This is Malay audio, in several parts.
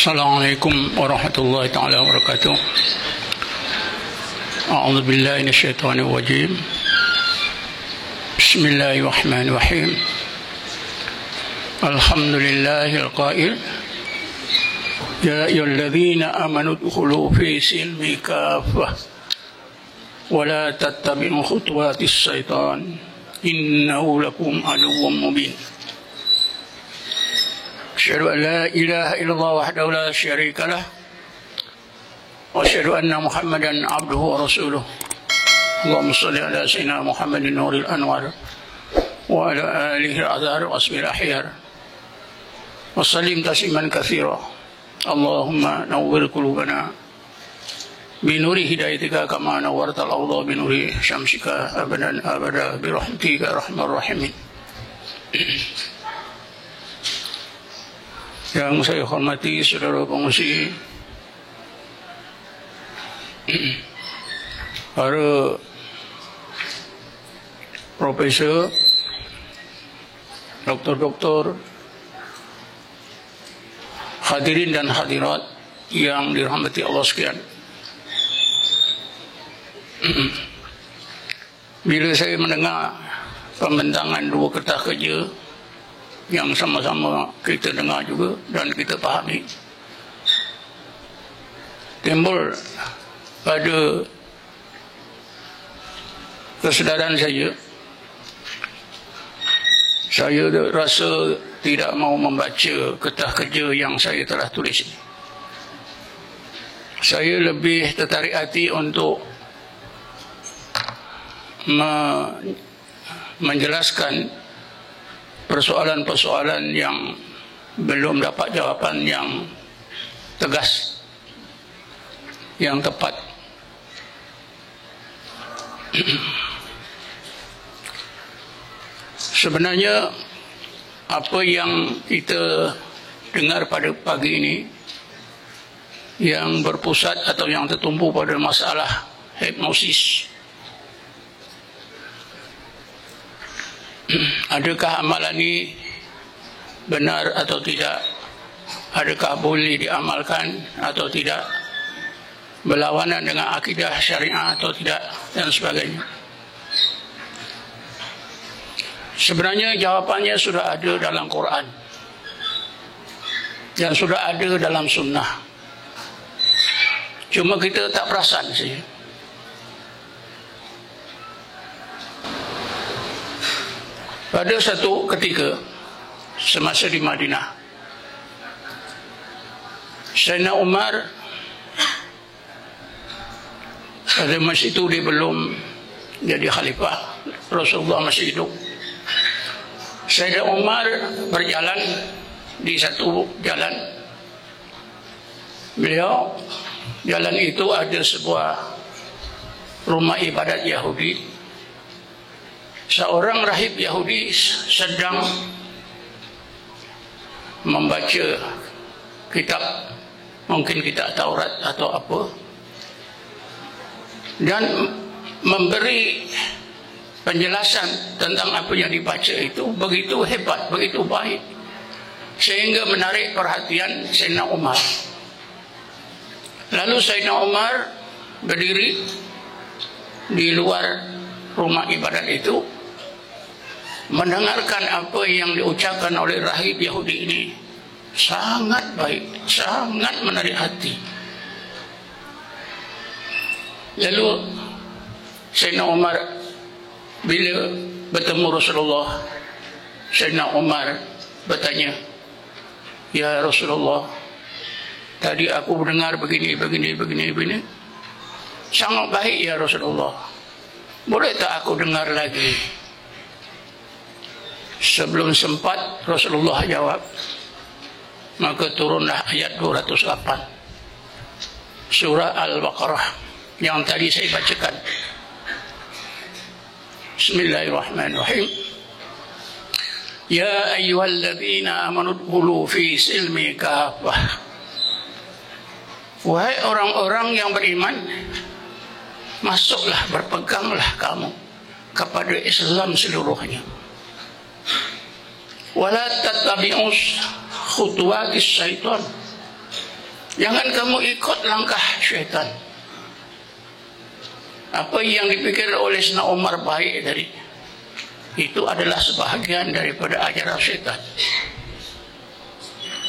Assalamualaikum warahmatullahi taala wabarakatuh. A'udzu billahi minasyaitonir rajim. Bismillahirrahmanirrahim. Alhamdulillahil qail ya ayyuhalladzina amanu udkhulu fi silmi kaffah wa la tattabi'u khutuwatis syaitan innahu lakum aduwwun mubin. Asyhadu an la ilaha illallah wahdahu la syarika lah wa asyhadu anna Muhammadan abduhu wa rasuluh. Allahumma shalli ala sayyidina Muhammadin nuril anwar wa ala alihi al-azhar wa asbil ahyar wa sallim tasliman katsira. Allahumma nawwir qulubana bi nuri hidayatika kama nawwartal arda bi nuri syamsika abadan abada bi rahmatika arhamar rahimin. Yang saya hormati saudara pengungsi, para profesor, doktor-doktor, hadirin dan hadirat yang dirahmati Allah sekalian. Bila saya mendengar pembentangan dua kertas kerja yang sama-sama kita dengar juga dan kita pahami, timbul pada kesedaran saya rasa tidak mau membaca kertas kerja yang saya telah tulis ini. Saya lebih tertarik hati untuk menjelaskan persoalan-persoalan yang belum dapat jawapan yang tegas, yang tepat. Sebenarnya apa yang kita dengar pada pagi ini yang berpusat atau yang tertumpu pada masalah hipnosis, adakah amalan ini benar atau tidak? Adakah boleh diamalkan atau tidak? Berlawanan dengan akidah syariah atau tidak? Dan sebagainya. Sebenarnya jawapannya sudah ada dalam Quran dan sudah ada dalam sunnah. Cuma kita tak perasan saja. Pada satu ketika semasa di Madinah, Sayyidina Umar, pada masa itu dia belum jadi khalifah, Rasulullah masih hidup. Sayyidina Umar berjalan di satu jalan. Beliau jalan itu ada sebuah rumah ibadat Yahudi. Seorang rahib Yahudi sedang membaca kitab, mungkin kitab Taurat atau apa, dan memberi penjelasan tentang apa yang dibaca itu begitu hebat, begitu baik, sehingga menarik perhatian Sayyidina Umar. Lalu Sayyidina Umar berdiri di luar rumah ibadat itu, mendengarkan apa yang diucapkan oleh rahib Yahudi ini. Sangat baik, sangat menarik hati. Lalu Sayyidina Umar bila bertemu Rasulullah, Sayyidina Umar bertanya, "Ya Rasulullah, tadi aku mendengar begini. Sangat baik ya Rasulullah. Boleh tak aku dengar lagi?" Sebelum sempat Rasulullah jawab, maka turunlah ayat 208 surah Al-Baqarah yang tadi saya bacakan. Bismillahirrahmanirrahim. Ya ayyuhalladzina amanu udkhulu fi silmi kaffah. Wahai orang-orang yang beriman, masuklah, berpeganglah kamu kepada Islam seluruhnya. Wala tattabi'us khutuwatis syaitan. Jangan kamu ikut langkah syaitan. Apa yang dipikir oleh Sayyidina Umar baik dari itu adalah sebahagian daripada ajaran syaitan.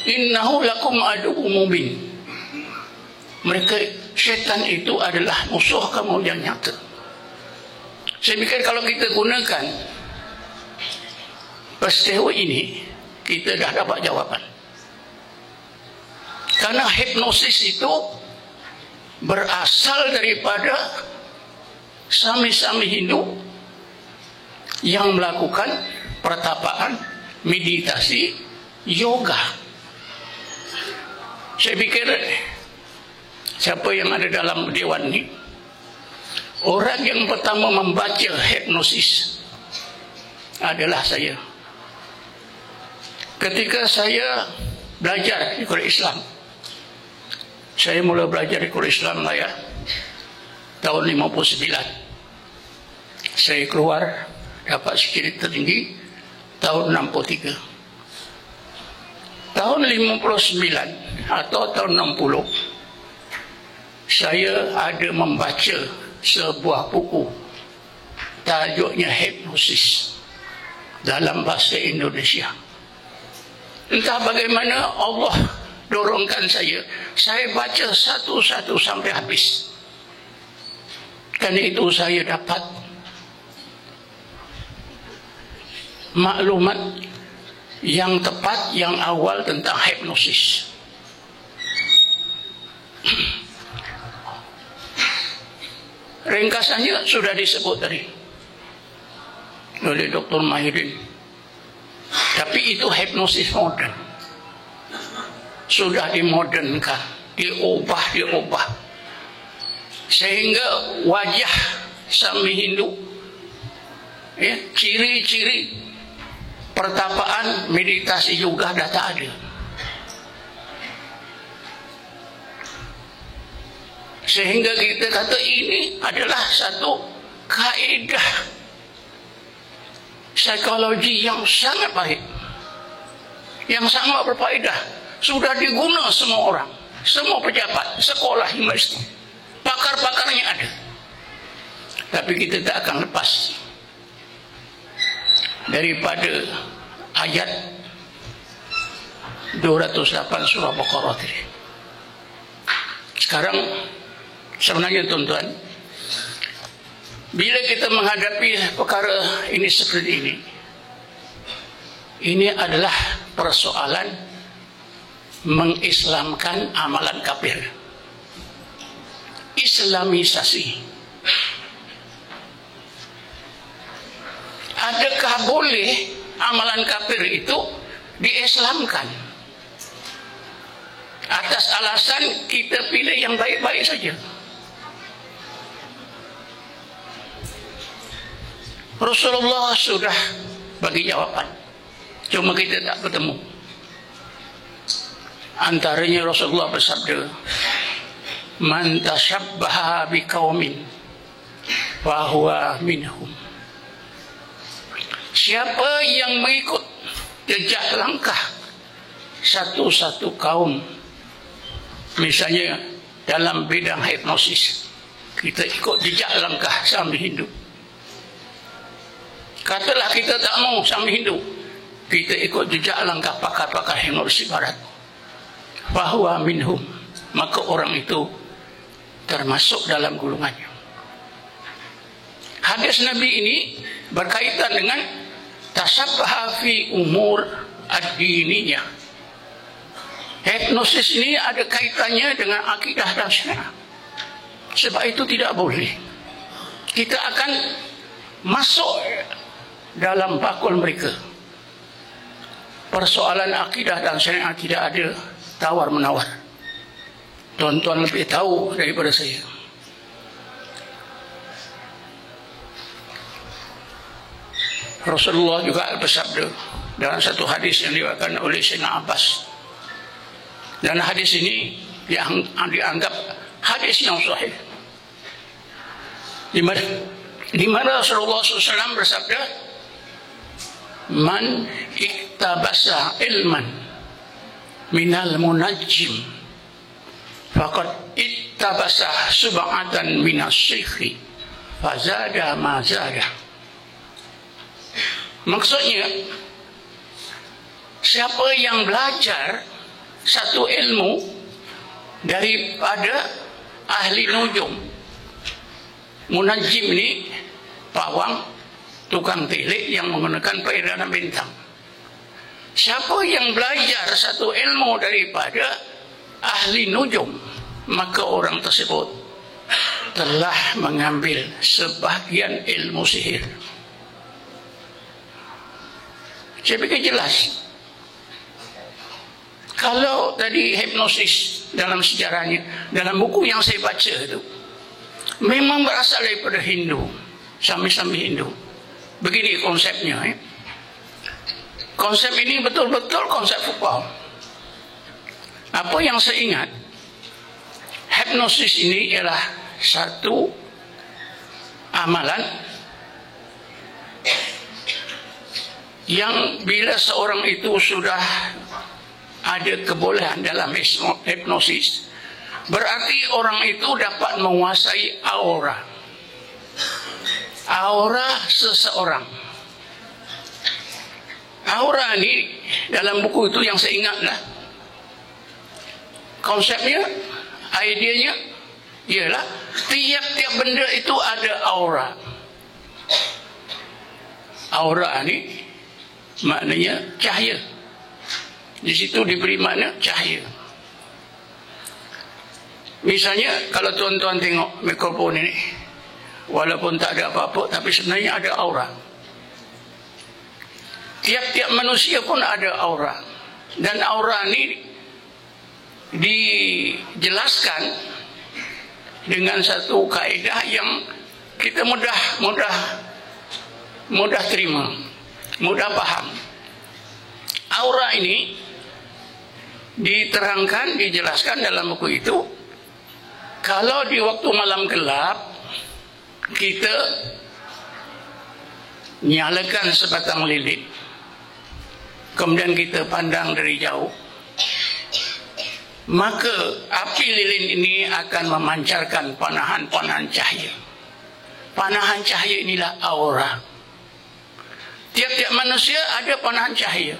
Innahu lakum aduwwum mubin. Mereka syaitan itu adalah musuh kamu yang nyata. Saya pikir kalau kita gunakan peristiwa ini, kita dah dapat jawaban. Karena hipnosis itu berasal daripada sami-sami Hindu yang melakukan pertapaan, meditasi, yoga. Saya pikir siapa yang ada dalam dewan ini, orang yang pertama membaca hipnosis adalah saya. Ketika saya belajar di Kuliah Islam, saya mula belajar di Kuliah Islam lah ya, tahun 59. Saya keluar dapat sekredit tertinggi tahun 63. Tahun 59 atau tahun 60, saya ada membaca sebuah buku tajuknya Hipnosis dalam bahasa Indonesia. Entah bagaimana Allah dorongkan saya baca satu-satu sampai habis. Karena itu saya dapat maklumat yang tepat, yang awal tentang hipnosis. Ringkasannya sudah disebut tadi oleh Dr. Mahirin. Tapi itu hipnosis modern. Sudah dimodernkan, diubah. Sehingga wajah sami Hindu, ya, ciri-ciri pertapaan, meditasi juga dah tak ada. Sehingga kita kata ini adalah satu kaedah psikologi yang sangat baik, yang sangat berfaedah. Sudah diguna semua orang, semua pejabat, sekolah, universiti, pakar-pakarnya ada. Tapi kita tak akan lepas daripada ayat 208 surah Baqarah tadi. Sekarang sebenarnya tuan-tuan, bila kita menghadapi perkara ini seperti ini adalah persoalan mengislamkan amalan kafir, islamisasi. Adakah boleh amalan kafir itu diislamkan atas alasan kita pilih yang baik-baik saja? Rasulullah sudah bagi jawaban, cuma kita tak bertemu. Antaranya Rasulullah bersabda, man tashabbaha biqaumin fahuwa minhum. Siapa yang mengikut jejak langkah satu-satu kaum, misalnya dalam bidang hipnosis, kita ikut jejak langkah sami Hindu. Katalah kita tak mau sami Hindu, kita ikut jejak langkah pakar-pakar hipnosis barat, bahwa minhum, maka orang itu termasuk dalam golongannya. Hadis Nabi ini berkaitan dengan tasabbaha fi umur ad-diniyah. Hipnosis ini ada kaitannya dengan akidah dan syariat. Sebab itu tidak boleh kita akan masuk dalam bakul mereka. Persoalan akidah dan syariat tidak ada tawar-menawar. Tuan-tuan lebih tahu daripada saya. Rasulullah juga bersabda dalam satu hadis yang diriwayatkan oleh Sayyidina Abbas. Dan hadis ini dianggap hadis yang sahih. Di mana Rasulullah SAW bersabda, man iktabasa ilman minal munajjim faqad ittabasa sub'atan minas sihri fazada ma zada. Maksudnya, siapa yang belajar satu ilmu daripada ahli nujum, munajim ni pawang, tukang tilik yang menggunakan peredaran bintang. Siapa yang belajar satu ilmu daripada ahli nujum, maka orang tersebut telah mengambil sebahagian ilmu sihir. Saya pikir jelas. Kalau tadi hipnosis dalam sejarahnya, dalam buku yang saya baca itu, memang berasal daripada Hindu, Sami-Sami Hindu. Begini konsepnya. Konsep ini betul-betul konsep Foucault. Apa yang saya ingat, hipnosis ini ialah satu amalan yang bila seorang itu sudah ada kebolehan dalam hipnosis, berarti orang itu dapat menguasai aura seseorang. Aura ini dalam buku itu yang saya ingatlah, konsepnya, idenya ialah tiap-tiap benda itu ada aura. Aura ini maknanya cahaya. Di situ diberi makna cahaya. Misalnya kalau tuan-tuan tengok mikrofon ini, walaupun tak ada apa-apa, tapi sebenarnya ada aura. Tiap-tiap manusia pun ada aura. Dan aura ini dijelaskan dengan satu kaedah yang kita mudah terima, mudah paham. Aura ini diterangkan, dijelaskan dalam buku itu. Kalau di waktu malam gelap kita nyalakan sebatang lilin, kemudian kita pandang dari jauh, maka api lilin ini akan memancarkan panahan-panahan cahaya. Panahan cahaya inilah aura. Tiap-tiap manusia ada panahan cahaya.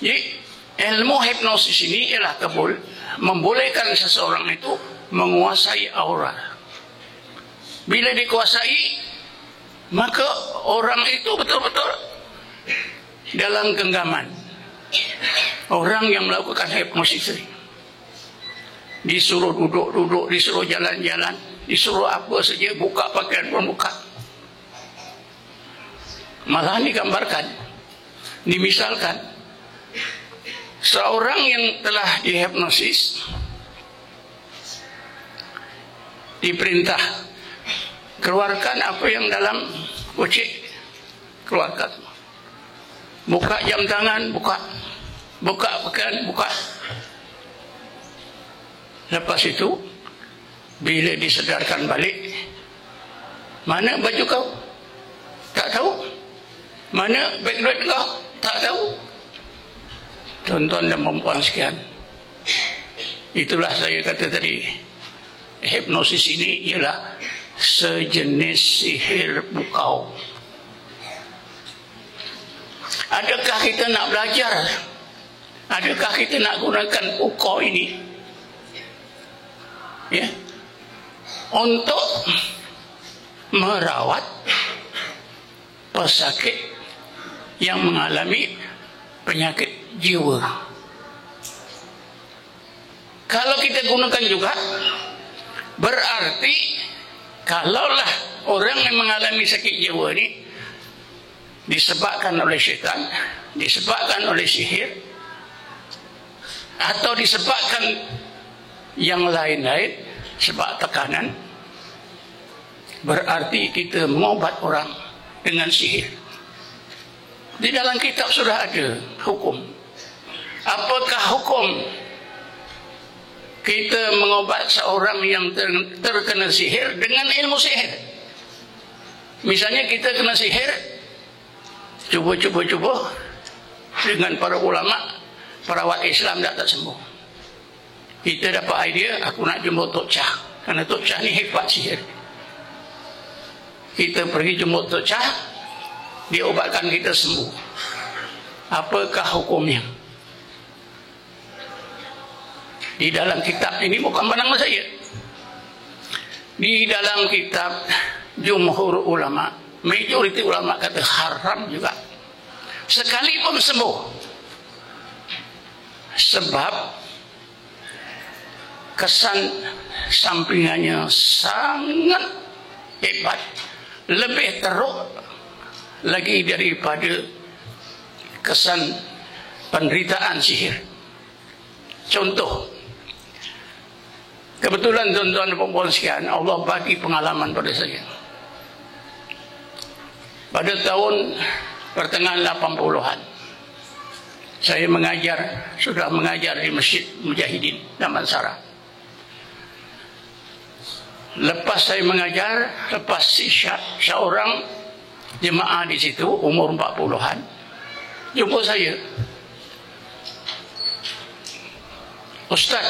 Jadi ilmu hipnosis ini ialah membolehkan seseorang itu menguasai aura. Bila dikuasai, maka orang itu betul-betul dalam genggaman. Orang yang melakukan hipnosis ini disuruh duduk-duduk, disuruh jalan-jalan, disuruh apa saja, buka pakaian pun buka. Malah digambarkan, dimisalkan, seorang yang telah dihipnosis diperintah keluarkan apa yang dalam kocek, keluarkan. Buka jam tangan, buka pakaian, buka. Lepas itu, bila disedarkan balik, mana baju kau? Tak tahu. Mana background kau? Tak tahu. Tuan-tuan dan perempuan sekian, itulah saya kata tadi, hipnosis ini ialah sejenis sihir bukau. Adakah kita nak belajar? Adakah kita nak gunakan bukau ini, ya, untuk merawat pesakit yang mengalami penyakit jiwa? Kalau kita gunakan juga, berarti kalaulah orang yang mengalami sakit jiwa ini disebabkan oleh syaitan, disebabkan oleh sihir, atau disebabkan yang lain-lain, sebab tekanan, berarti kita mengobat orang dengan sihir. Di dalam kitab sudah ada hukum. Apakah hukum kita mengobat seorang yang terkena sihir dengan ilmu sihir? Misalnya kita kena sihir, cuba dengan para ulama, perawat Islam tak sembuh. Kita dapat idea, aku nak jemput Tok Chah. Kerana Tok Chah ni hebat sihir. Kita pergi jemput Tok Chah, dia ubatkan kita sembuh. Apakah hukumnya? Di dalam kitab ini, bukan pandangan saya, di dalam kitab jumhur ulama, majoriti ulama kata haram juga, sekalipun sembuh. Sebab kesan sampingannya sangat hebat, lebih teruk lagi daripada kesan penderitaan sihir. Contoh, kebetulan tuan-tuan dan puan-puan sekalian, Allah bagi pengalaman pada saya. Pada tahun pertengahan 80-an, saya sudah mengajar di Masjid Mujahidin Damansara. Lepas saya mengajar, lepas isyak, seorang jemaah di situ umur 40-an jumpa saya, Ustaz,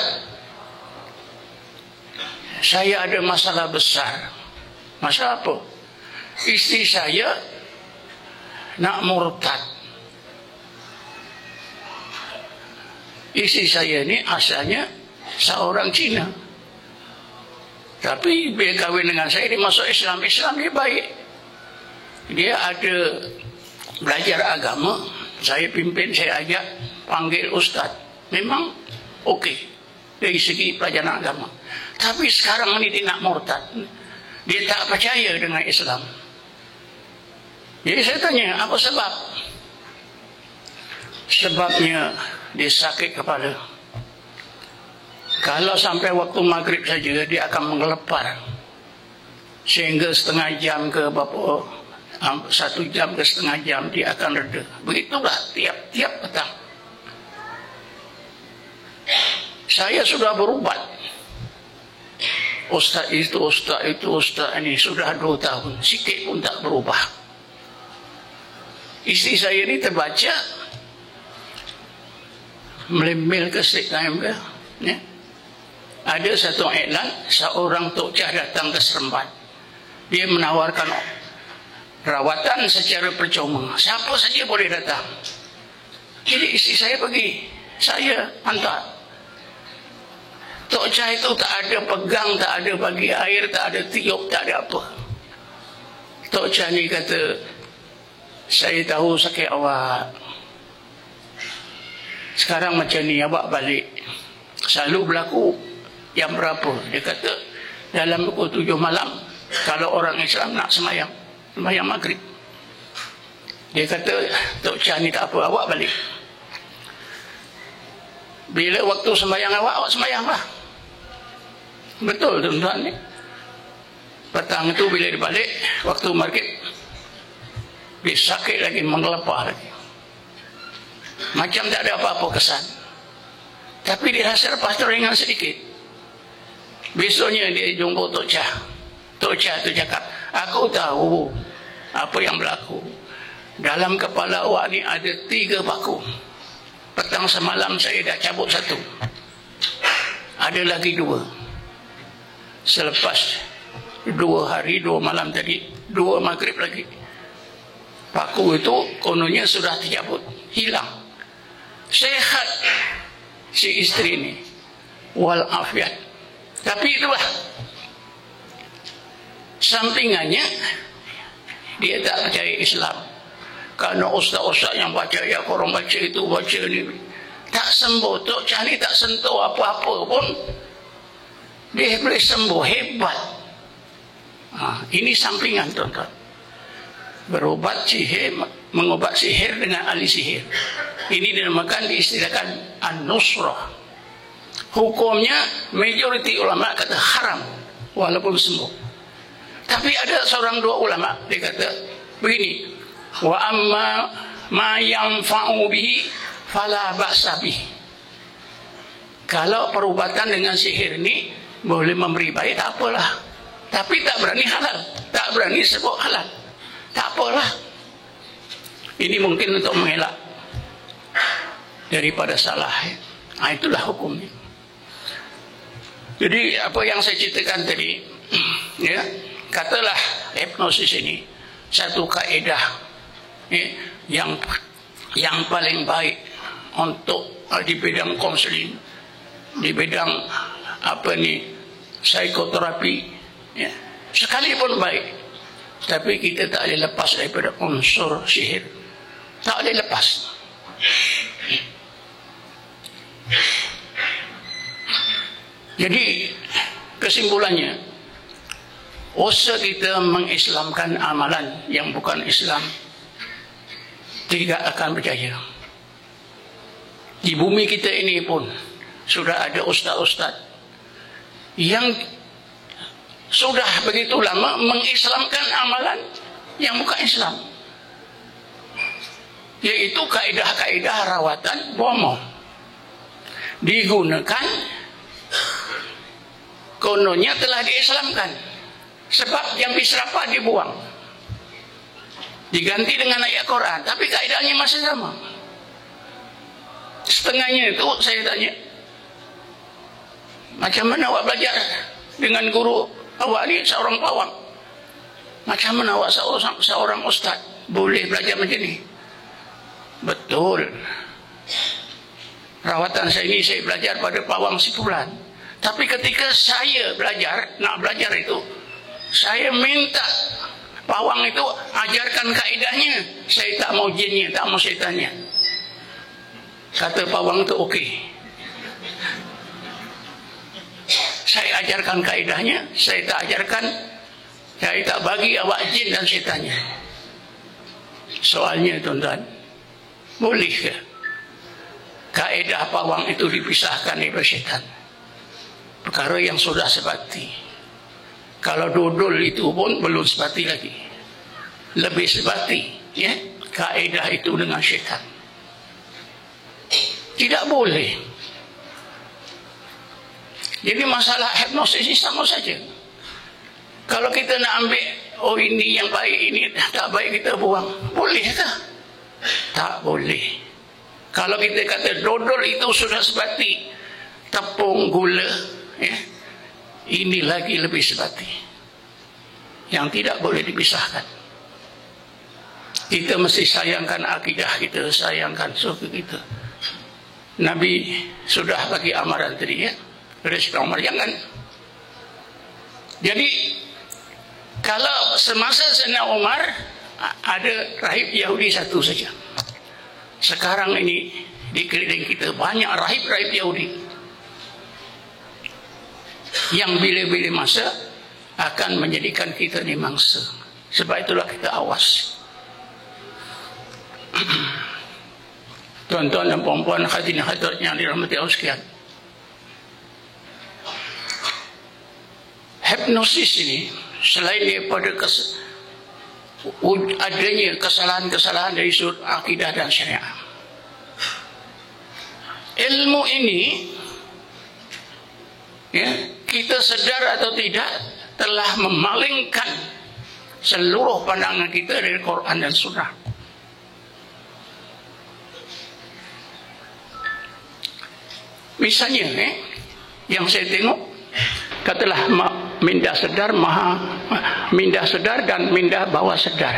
saya ada masalah besar. Masalah apa? Isteri saya nak murtad. Isteri saya ni asalnya seorang Cina, tapi bila kahwin dengan saya, dia masuk Islam. Islam dia baik. Dia ada belajar agama. Saya pimpin, saya ajak, panggil Ustaz. Memang okey dari segi pelajaran agama. Tapi sekarang ni dia nak murtad. Dia tak percaya dengan Islam. Jadi saya tanya, apa sebab? Sebabnya dia sakit kepala. Kalau sampai waktu maghrib saja, dia akan menggelepar. Sehingga setengah jam ke berapa, 1 jam ke setengah jam, dia akan reda. Begitulah tiap-tiap petang. Saya sudah berubat. Ustaz itu, Ustaz itu, Ustaz ini. Sudah 2 tahun. Sikit pun tak berubah. Isteri saya ini terbaca, melembel ke State Time ke, ya. Ada satu iklan, seorang Tok Chah datang ke Seremban. Dia menawarkan rawatan secara percuma. Siapa saja boleh datang. Jadi isteri saya pergi, saya hantar. Tok Chah itu tak ada pegang, tak ada bagi air, tak ada tiup, tak ada apa. Tok Chah ni kata, saya tahu sakit awak. Sekarang macam ni, awak balik. Selalu berlaku jam berapa? Dia kata, dalam pukul 7 malam, kalau orang Islam nak sembahyang maghrib. Dia kata, Tok Chah ni tak apa, awak balik. Bila waktu sembahyang awak sembahyang lah. Betul tuan-tuan ni. Petang itu bila dia balik, waktu maghrib, dia sakit lagi, menggelepar lagi. Macam tak ada apa-apa kesan. Tapi dia rasa lepas tu ringan sedikit. Besoknya dia jumpa Tok Chah. Tok Chah tu cakap, aku tahu apa yang berlaku. Dalam kepala awak ni ada 3 paku. Petang semalam saya dah cabut 1. Ada lagi 2. Selepas 2 hari 2 malam tadi, 2 maghrib lagi, paku itu kononnya sudah tercabut, hilang. Sehat si isteri ini, walafiat. Tapi itulah sampingannya, dia tak percaya Islam. Karena ustaz-ustaz yang baca, ya korang baca itu, baca ni, tak sembuh. Tok Chah ni tak sentuh apa-apa pun, dia boleh sembuh, hebat. Ini sampingan tuan-tuan. Berobat sihir, mengobat sihir dengan ahli sihir. Ini dinamakan, diistilahkan an-nusrah. Hukumnya majoriti ulama kata haram walaupun sembuh. Tapi ada seorang 2 ulama, dia kata begini, wa amma ma yanfa'u bihi fala ba'sa bihi. Kalau perubatan dengan sihir ini boleh memberi baik, tak apalah. Tapi tak berani halal, tak berani sebut halal, tak apalah. Ini mungkin untuk mengelak daripada salah. Itulah hukumnya. Jadi apa yang saya ceritakan tadi, ya, katalah hipnosis ini satu kaedah yang paling baik untuk di bidang konseling, di bidang psikoterapi, ya, sekalipun baik, tapi kita tak boleh lepas daripada unsur sihir, tak boleh lepas. Jadi kesimpulannya, usaha kita mengislamkan amalan yang bukan Islam tidak akan berjaya. Di bumi kita ini pun sudah ada ustaz-ustaz yang sudah begitu lama mengislamkan amalan yang bukan Islam, yaitu kaedah-kaedah rawatan bomoh digunakan, kononnya telah diislamkan, sebab yang bisrapa dibuang, diganti dengan ayat Quran, tapi kaedahnya masih sama. Setengahnya itu saya tanya, macam mana awak belajar dengan guru awak ni seorang pawang? Macam mana awak seorang ustaz boleh belajar macam ni? Betul, rawatan saya ini saya belajar pada pawang Sipulan. Tapi ketika saya nak belajar itu, saya minta pawang itu ajarkan kaedahnya. Saya tak mau jinnya, tak mau setannya. Kata pawang itu okey. Saya ajarkan kaedahnya, saya tak ajarkan, saya tak bagi awak jin dan setannya. Soalnya tuan-tuan, bolehkah kaedah pawang itu dipisahkan daripada syaitan? Perkara yang sudah sebati. Kalau dodol itu pun belum sebati lagi, lebih sebati, ya, kaedah itu dengan syaitan. Tidak boleh. Jadi masalah hipnosis ini sama saja. Kalau kita nak ambil, oh ini yang baik, ini tak baik, kita buang, bolehkah? Tak boleh. Kalau kita kata dodol itu sudah sebati, tepung, gula, ya, ini lagi lebih sebati, yang tidak boleh dipisahkan. Kita mesti sayangkan akidah kita, sayangkan suku kita. Nabi sudah bagi amaran tadi, ya, dari Sayyidina Umar, jangan. Jadi kalau semasa Sayyidina Umar ada rahib Yahudi satu saja, sekarang ini di keliling kita banyak rahib-rahib Yahudi yang bila-bila masa akan menjadikan kita ni mangsa. Sebab itulah kita awas. Tuan-tuan dan puan-puan hadirin hadirat yang dirahmati Allah sekalian, hipnosis ini selain daripada adanya kesalahan-kesalahan dari sudut akidah dan syariah, ilmu ini, ya, kita sedar atau tidak, telah memalingkan seluruh pandangan kita dari Quran dan Sunnah. Misalnya, yang saya tengok, katalah minda sedar, minda sedar dan minda bawah sedar.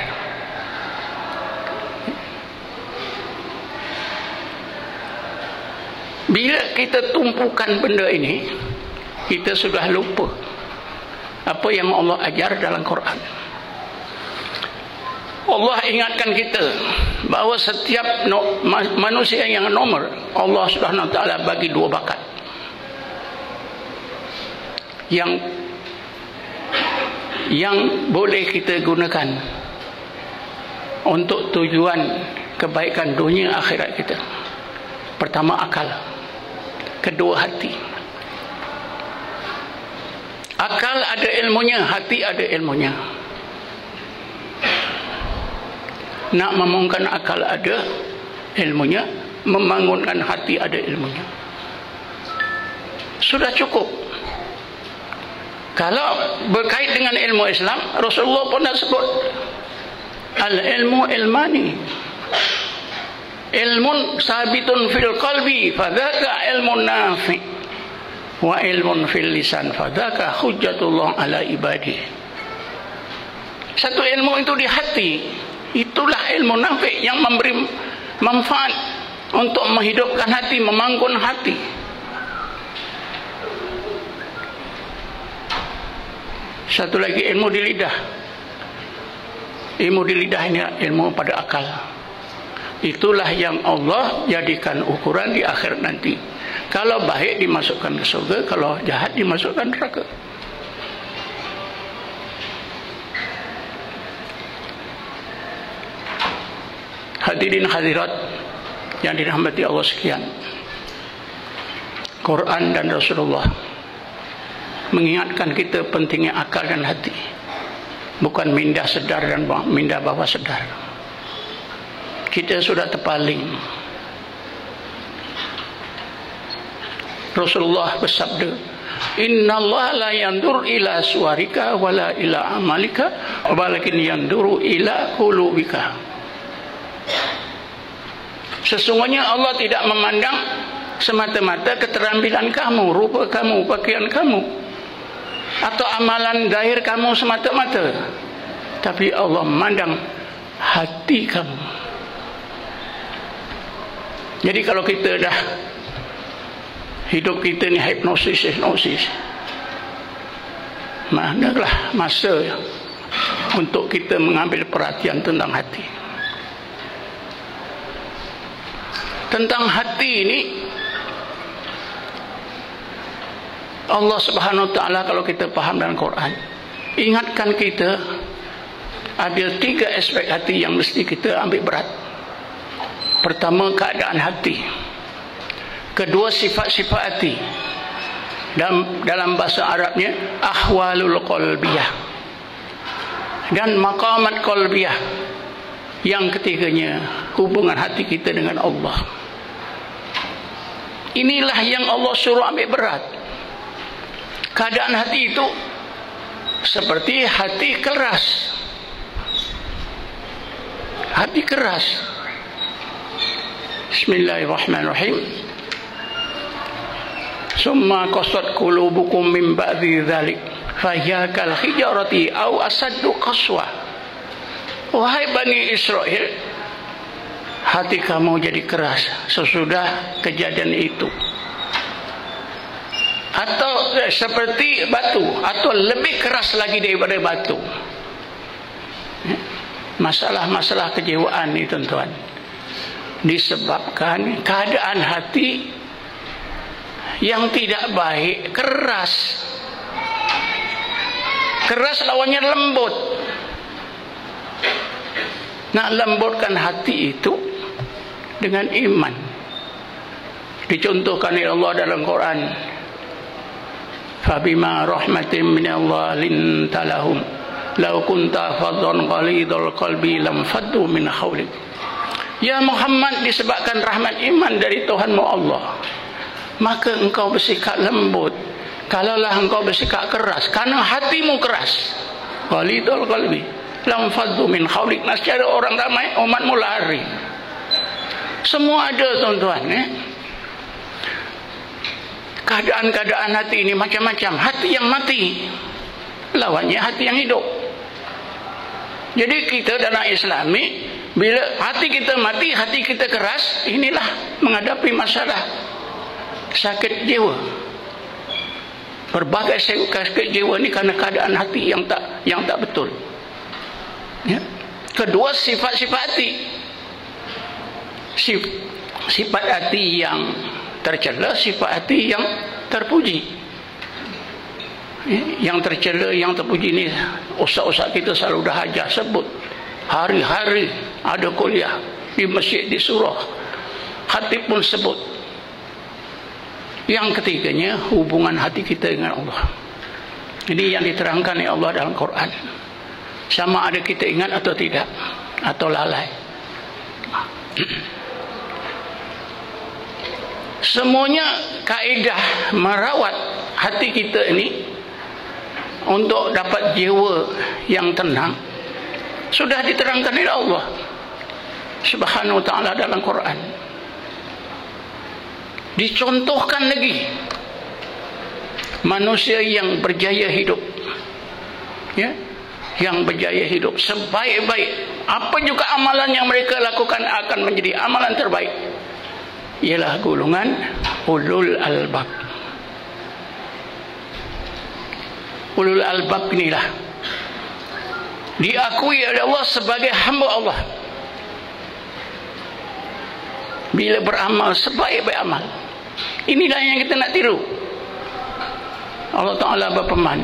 Bila kita tumpukan benda ini, kita sudah lupa apa yang Allah ajar dalam Quran. Allah ingatkan kita bahawa setiap manusia yang normal, Allah Subhanahu Wa Taala bagi dua bakat yang boleh kita gunakan untuk tujuan kebaikan dunia akhirat kita. Pertama, akal. Kedua, hati. Akal ada ilmunya, hati ada ilmunya. Nak membangunkan akal ada ilmunya, membangunkan hati ada ilmunya. Sudah cukup. Kalau berkait dengan ilmu Islam, Rasulullah pernah sebut al-ilmu ilmani, ilmun sabitun fil qalbi fadzaka ilmun nafi. wa ilmun fil lisan fadzaka hujjatullah ala ibadi. Satu ilmu itu di hati, itulah ilmu nafi yang memberi manfaat untuk menghidupkan hati, memangkun hati. Satu lagi ilmu di lidah. Ilmu di lidah ini ilmu pada akal. Itulah yang Allah jadikan ukuran di akhir nanti. Kalau baik dimasukkan ke surga, kalau jahat dimasukkan neraka. Hadirin hadirat yang dirahmati Allah sekalian, Quran dan Rasulullah mengingatkan kita pentingnya akal dan hati, bukan minda sedar dan minda bawah sedar. Kita sudah terpaling. Rasulullah bersabda, innallaha la yandur ila suwarika wala ila amalika walakin yanduru ila qulubika. Sesungguhnya Allah tidak memandang semata-mata keterampilan kamu, rupa kamu, pakaian kamu, atau amalan zahir kamu semata-mata, tapi Allah memandang hati kamu. Jadi kalau kita dah hidup kita ni hipnosis, manalah masa untuk kita mengambil perhatian tentang hati. Tentang hati ini, Allah Subhanahu Wa Taala kalau kita faham dalam Quran, ingatkan kita ada 3 aspek hati yang mesti kita ambil berat. Pertama, keadaan hati. Kedua, sifat-sifat hati. Dalam bahasa Arabnya ahwalul qalbiyah. Dan maqamat qalbiyah. Yang ketiganya, hubungan hati kita dengan Allah. Inilah yang Allah suruh ambil berat. Keadaan hati itu seperti hati keras. Hati keras. Bismillahirrahmanirrahim. Summa qasat qulubukum min ba'di dzalik fahiya kal hijarati aw asaddu qaswa. Wahai Bani Israel, hati kamu jadi keras sesudah kejadian itu, atau seperti batu, atau lebih keras lagi daripada batu. Masalah-masalah kejiwaan ini tuan-tuan disebabkan keadaan hati yang tidak baik, keras. Keras lawannya lembut. Nak lembutkan hati itu dengan iman. Dicontohkan oleh Allah dalam Quran. Fabima rahmatin minallah linta lahum law kunta faddan ghalidul qalbi lam faddu min hawlik. Ya Muhammad, disebabkan rahmat iman dari Tuhanmu Allah, maka engkau bersikap lembut. Kalaulah engkau bersikap keras, karena hatimu keras, ghalidul qalbi lam faddu min hawlik, nascara orang ramai umatmu lari. Semua ada tuan-tuan, keadaan-keadaan hati ini macam-macam. Hati yang mati lawannya hati yang hidup. Jadi kita dalam Islami, bila hati kita mati, hati kita keras, inilah menghadapi masalah sakit jiwa. Berbagai sakit jiwa ini karena keadaan hati yang tak betul. Ya. Kedua, sifat-sifat hati. Sifat hati yang tercela, sifat hati yang terpuji. Yang tercela, yang terpuji ini ustaz-ustaz kita selalu dah ajar sebut. Hari-hari ada kuliah di masjid, di surah, khatib pun sebut. Yang ketiganya, hubungan hati kita dengan Allah. Jadi yang diterangkan oleh Allah dalam Quran, sama ada kita ingat atau tidak, atau lalai. Semuanya kaedah merawat hati kita ini untuk dapat jiwa yang tenang sudah diterangkan oleh Allah Subhanahu wa ta'ala dalam Quran. Dicontohkan lagi manusia yang berjaya hidup, ya, yang berjaya hidup sebaik-baik apa juga amalan yang mereka lakukan akan menjadi amalan terbaik, ialah golongan ulul albab. Ulul albab inilah diakui oleh Allah sebagai hamba Allah bila beramal sebaik-baik amal. Inilah yang kita nak tiru. Allah Ta'ala berfirman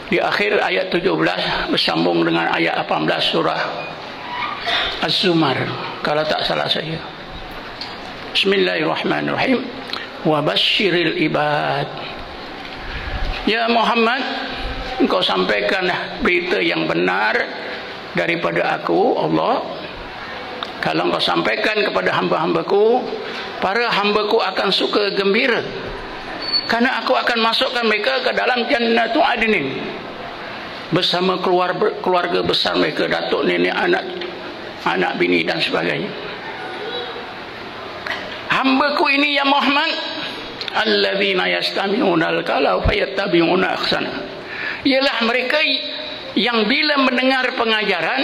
di akhir ayat 17 bersambung dengan ayat 18 surah Az-Zumar, kalau tak salah saya. Bismillahirrahmanirrahim. Wa basyiril ibad. Ya Muhammad, engkau sampaikanlah berita yang benar daripada aku, Allah. Kalau engkau sampaikan kepada hamba-hambaku, para hambaku akan suka gembira, karena aku akan masukkan mereka ke dalam Jannatu Adnin bersama keluarga besar mereka, datuk, nenek, anak bini dan sebagainya. Hambaku ini ya Muhammad, alladzina yastami'una al-qala fayattabi'una ahsana, ialah mereka yang bila mendengar pengajaran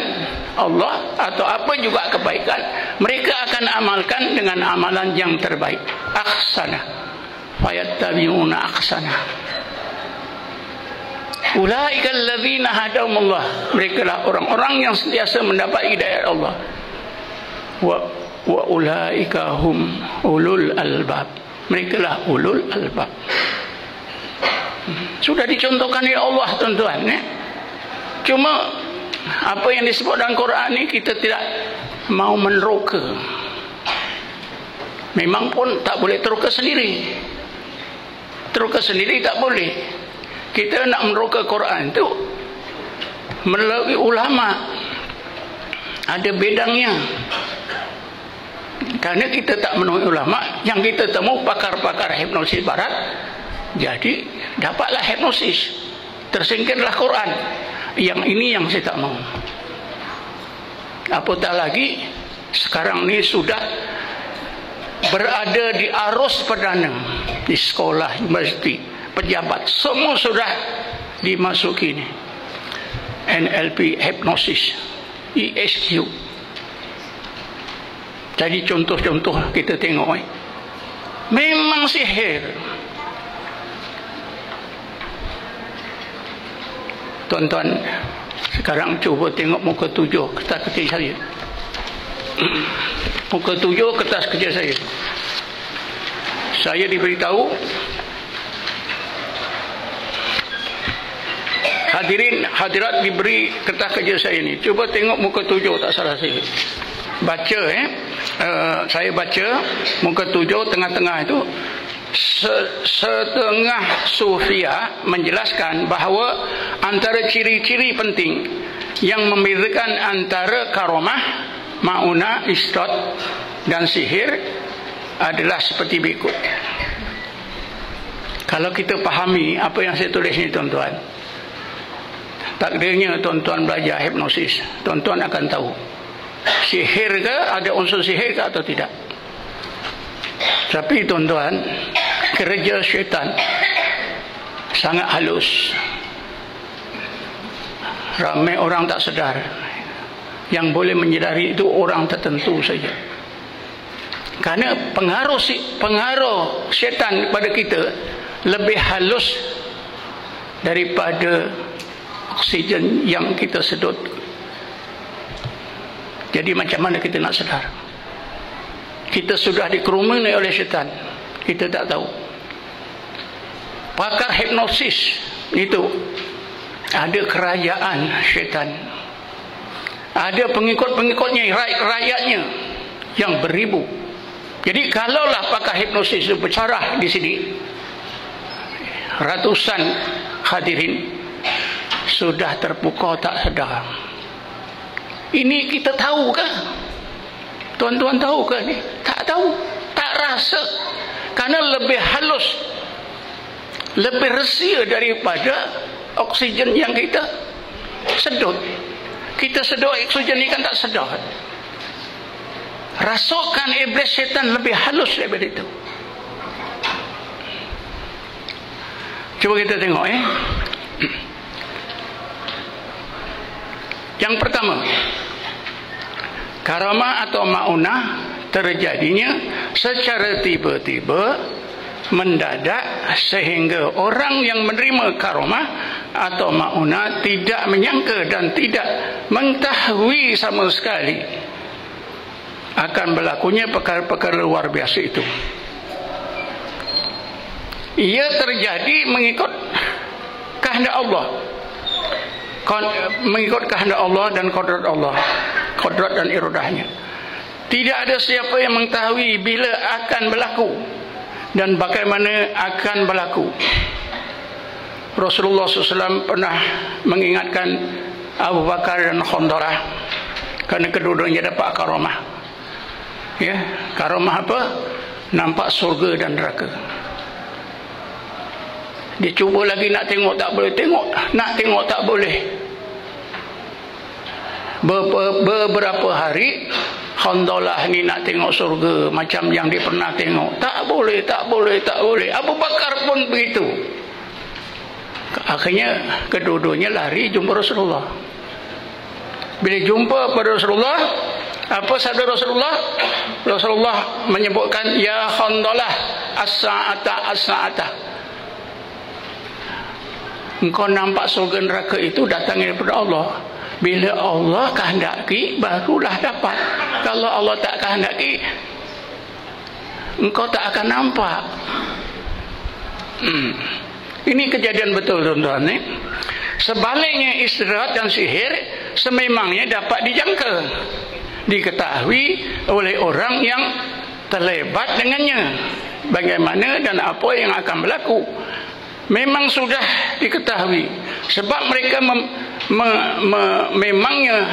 Allah atau apa juga kebaikan, mereka akan amalkan dengan amalan yang terbaik. Ahsana, fayattabi'una ahsana. Ulaika alladzina hadahumullah, mereka lah orang-orang yang sentiasa mendapat hidayah Allah. Wa ulaika hum ulul albab, mereka lah ulul albab. Sudah dicontohkan oleh Allah, tuan-tuan, ya? Cuma apa yang disebut dalam Quran ni kita tidak mau meneroka. Memang pun tak boleh teroka sendiri. Teroka sendiri tak boleh. Kita nak meneroka Quran tu melalui ulama, ada bedangnya. Karena kita tak menemui ulama, yang kita temu pakar-pakar hipnosis barat, jadi dapatlah hipnosis, tersingkirlah Quran. Yang ini yang saya tak mau. Apatah lagi sekarang ni sudah berada di arus perdana, di sekolah, universiti, pejabat, semua sudah dimasuki ni NLP, hipnosis, ESQ. Jadi contoh-contoh kita tengok, memang sihir. Tuan-tuan, sekarang cuba tengok muka 7 kertas kecil saya. Muka 7 kertas kecil saya. Saya diberitahu, hadirat diberi kertas kerja saya ni. Cuba tengok muka 7, tak salah saya. Baca, saya baca muka 7 tengah-tengah itu. Setengah sufia menjelaskan bahawa antara ciri-ciri penting yang membedakan antara karamah, maunah, israt dan sihir adalah seperti berikut. Kalau kita fahami apa yang saya tulis ni, tuan-tuan, takdirnya tuan-tuan belajar hipnosis, tuan-tuan akan tahu sihir ke, ada unsur sihir ke atau tidak. Tapi tuan-tuan, kerja syaitan sangat halus. Ramai orang tak sedar. Yang boleh menyedari itu orang tertentu saja. Karena pengaruh syaitan kepada kita lebih halus daripada oksigen yang kita sedut. Jadi macam mana kita nak sedar? Kita sudah dikerumuni oleh syaitan, kita tak tahu. Pakar hipnosis itu ada kerajaan syaitan, ada pengikut-pengikutnya, rakyatnya yang beribu. Jadi kalaulah pakar hipnosis itu bercarah di sini, ratusan hadirin sudah terpukau tak sedar. Ini kita tahu ke? Tuan-tuan tahu ke ni? Tak tahu, tak rasa. Karena lebih halus, lebih resia daripada oksigen yang kita sedut. Kita sedut oksigen ni kan tak sedar. Rasukan iblis syaitan lebih halus daripada itu. Cuba kita tengok Yang pertama, karamah atau maunah terjadinya secara tiba-tiba, mendadak, sehingga orang yang menerima karamah atau maunah tidak menyangka dan tidak mengetahui sama sekali akan berlakunya perkara-perkara luar biasa itu. Ia terjadi mengikut kehendak Allah, mengikut kehendak Allah dan kodrat Allah, kodrat dan iradahnya. Tidak ada siapa yang mengetahui bila akan berlaku dan bagaimana akan berlaku. Rasulullah SAW pernah mengingatkan Abu Bakar dan Khandalah kerana kedua-duanya dapat karamah. Ya, karamah apa? Nampak surga dan neraka. Dia cuba lagi nak tengok, tak boleh tengok, nak tengok tak boleh. Beberapa hari Khandalah ni nak tengok surga macam yang dia pernah tengok. Tak boleh, tak boleh, tak boleh. Abu Bakar pun begitu. Akhirnya kedua-duanya lari jumpa Rasulullah. Bila jumpa pada Rasulullah, apa sabda Rasulullah? Rasulullah menyebutkan, ya Khandalah, as-sa'ata, as-sa'ata. Engkau nampak surga neraka itu datang daripada Allah. Bila Allah kehendaki, barulah dapat. Kalau Allah tak kehendaki, engkau tak akan nampak. Ini kejadian betul, tuan-tuan. Sebaliknya, istirahat dan sihir sememangnya dapat dijangka, diketahui oleh orang yang terlibat dengannya. Bagaimana dan apa yang akan berlaku memang sudah diketahui, sebab mereka memangnya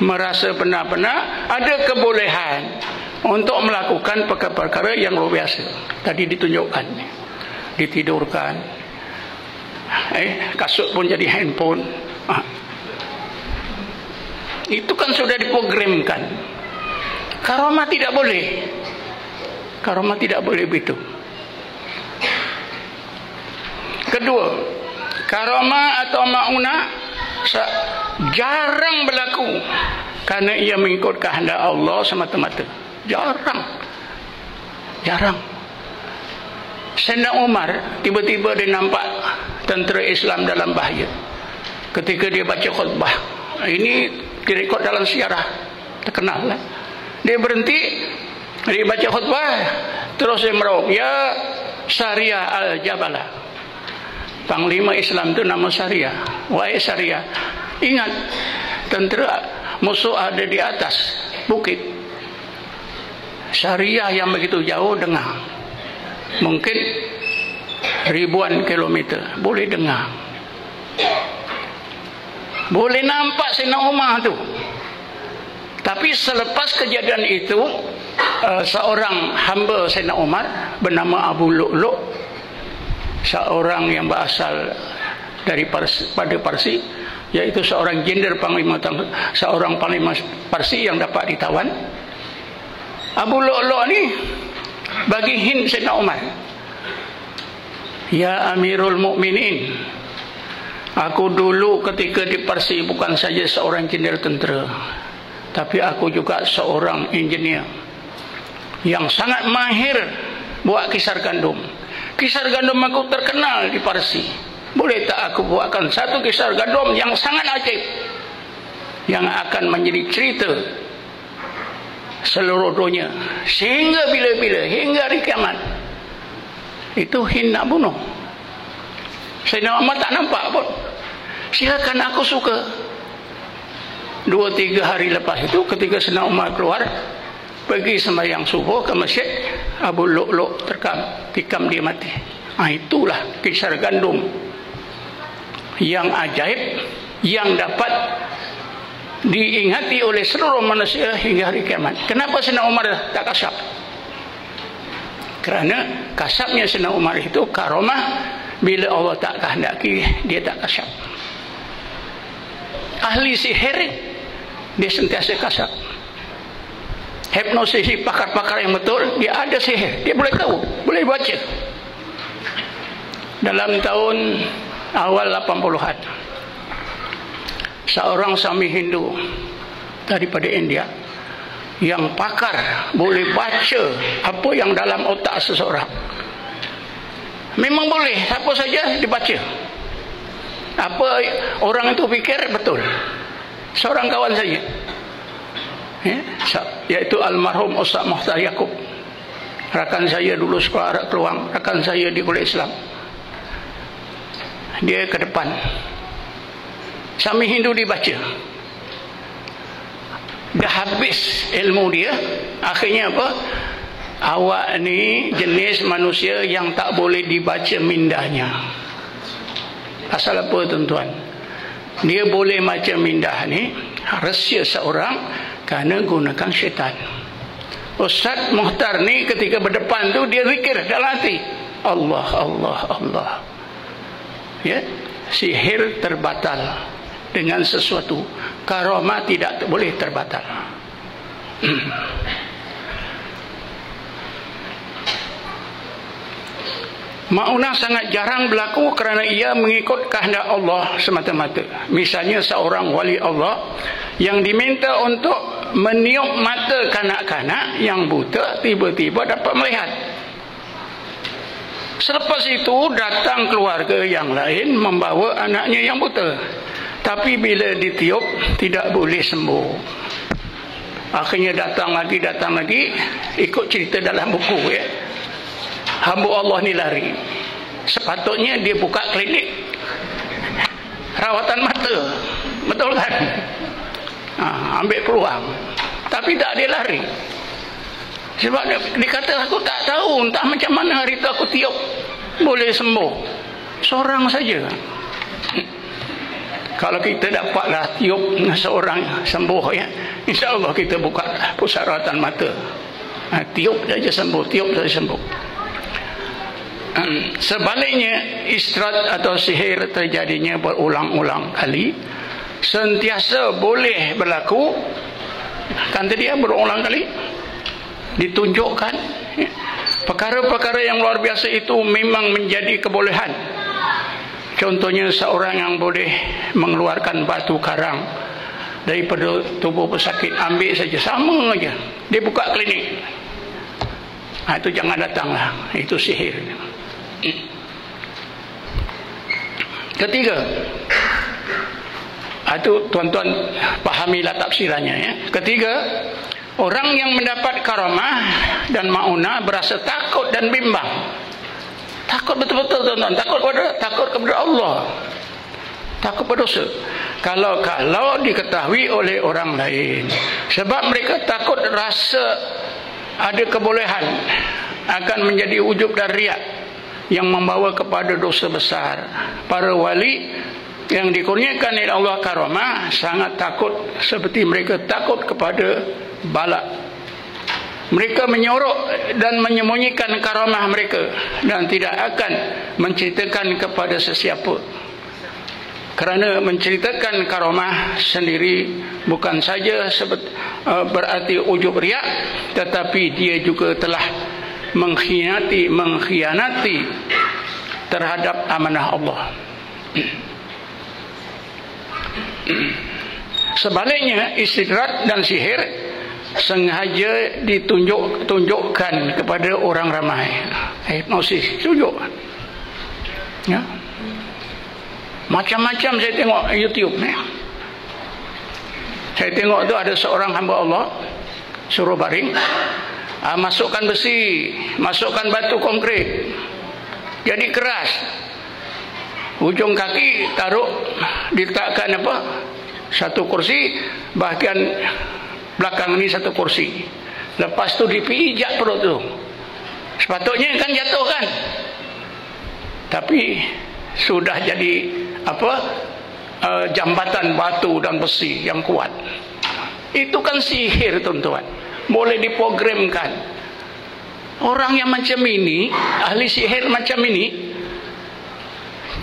merasa benar-benar ada kebolehan untuk melakukan perkara-perkara yang luar biasa. Tadi ditunjukkan, ditidurkan, kasut pun jadi handphone. Itu kan sudah diprogramkan. Karamah tidak boleh. Karamah tidak boleh begitu. Kedua, karamah atau maunah jarang berlaku kerana ia mengikut kehendak Allah semata-mata. Jarang. Sayyidina Umar tiba-tiba dia nampak tentera Islam dalam bahaya ketika dia baca khutbah. Ini direkod dalam siarah terkenal. Dia berhenti, dia baca khutbah, terus dia meraup, ya Syariah al-Jabalah. Panglima Islam itu nama Syariah. Wahai Syariah, ingat, tentera musuh ada di atas bukit. Syariah yang begitu jauh dengar, mungkin ribuan kilometer, boleh dengar, boleh nampak Sayyidina Umar tu. Tapi selepas kejadian itu, seorang hamba Sayyidina Umar bernama Abu Lu'lu', seorang yang berasal dari Parsi, yaitu seorang jenderal panglima, seorang panglima Parsi yang dapat ditawan. Abu Lu'lu' ni bagi hint Sayyidina Umar, ya Amirul Mukminin, aku dulu ketika di Parsi bukan saja seorang jenderal tentera, tapi aku juga seorang engineer yang sangat mahir buat kisar gandum. Kisar gandum aku terkenal di Parsi. Boleh tak aku buatkan satu kisar gandum yang sangat ajaib, yang akan menjadi cerita seluruh dunia sehingga bila-bila, hingga hari kiamat. Itu hint nak bunuh. Sayyidina Umar tak nampak pun. Silakan, aku suka. 2-3 hari lepas itu, ketika Sayyidina Umar keluar pergi sembahyang subuh ke masjid, Abu Lu'lu' tikam dia mati. Itulah kisar gandum yang ajaib, yang dapat diingati oleh seluruh manusia hingga hari kiamat. Kenapa Sayyidina Umar tak kasap? Kerana kasapnya Sayyidina Umar itu karamah. Bila Allah tak kehendaki, dia tak kasap. Ahli sihir, dia sentiasa kasap. Hipnosis, pakar-pakar yang betul, dia ada sihir, dia boleh tahu, boleh baca. dalam tahun awal 80-an, seorang Sami Hindu daripada India yang pakar, boleh baca apa yang dalam otak seseorang. Memang boleh, siapa saja dibaca. Apa orang itu fikir betul. Seorang kawan saya, iaitu almarhum Ustaz Muhtar Yaakob, rakan saya dulu sekolah Arab Keluang, rakan saya di Kuliah Islam. Dia ke depan, Sami Hindu dibaca, dah habis ilmu dia. Akhirnya apa? Awak ni jenis manusia yang tak boleh dibaca mindahnya. Pasal apa tuan-tuan? Dia boleh baca mindah ni rahsia seorang kerana gunakan syaitan. Ustaz Muhtar ni ketika berdepan tu dia zikir dalam hati, Allah, Allah, Allah. Ya, sihir terbatal dengan sesuatu, karamah tidak boleh terbatal. Maunah sangat jarang berlaku kerana ia mengikut kehendak Allah semata-mata. Misalnya seorang wali Allah yang diminta untuk meniup mata kanak-kanak yang buta, tiba-tiba dapat melihat. Selepas itu datang keluarga yang lain membawa anaknya yang buta, tapi bila ditiup tidak boleh sembuh. Akhirnya datang lagi, ikut cerita dalam buku, ya, hamba Allah ni lari. Sepatutnya dia buka klinik rawatan mata, betul kan? Ambil peluang, tapi tak, dia lari. Sebab dia kata, aku tak tahu entah macam mana hari tu aku tiup boleh sembuh seorang saja. Kalau kita dapatlah tiup seorang sembuh, ya, insya-Allah kita buka pusat rawatan mata. Tiup saja sembuh, tiup saja sembuh. Sebaliknya, istrat atau sihir terjadinya berulang-ulang kali, sentiasa boleh berlaku. Kan tadi berulang kali ditunjukkan. Perkara-perkara yang luar biasa itu memang menjadi kebolehan. Contohnya seorang yang boleh mengeluarkan batu karang daripada tubuh pesakit, ambil saja, sama saja, dia buka klinik. Itu jangan datanglah, itu sihir. Ketiga, itu tuan-tuan pahamilah tafsirannya, ya. Ketiga, orang yang mendapat karamah dan maunah berasa takut dan bimbang. Takut betul-betul, tuan-tuan. Takut kepada Allah, takut berdosa. Kalau diketahui oleh orang lain, sebab mereka takut rasa ada kebolehan akan menjadi ujub dan riak yang membawa kepada dosa besar. Para wali yang dikurniakan oleh Allah karamah sangat takut, seperti mereka takut kepada bala. Mereka menyorok dan menyembunyikan karamah mereka dan tidak akan menceritakan kepada sesiapa. Kerana menceritakan karamah sendiri bukan saja berarti ujub riak, tetapi dia juga telah mengkhianati terhadap amanah Allah. Sebaliknya, istidrat dan sihir sengaja ditunjukkan kepada orang ramai. Hipnosis tunjuk, ya, macam-macam. Saya tengok YouTube ni, saya tengok tu ada seorang hamba Allah suruh baring, masukkan besi, masukkan batu konkret, jadi keras. Ujung kaki taruh, diletakkan satu kursi, bahagian belakang ni satu kursi. Lepas tu dipijak perut tu. Sepatutnya kan jatuh kan, tapi sudah jadi jambatan batu dan besi yang kuat. Itu kan sihir, tuan-tuan. Boleh diprogramkan. Orang yang macam ini, ahli sihir macam ini,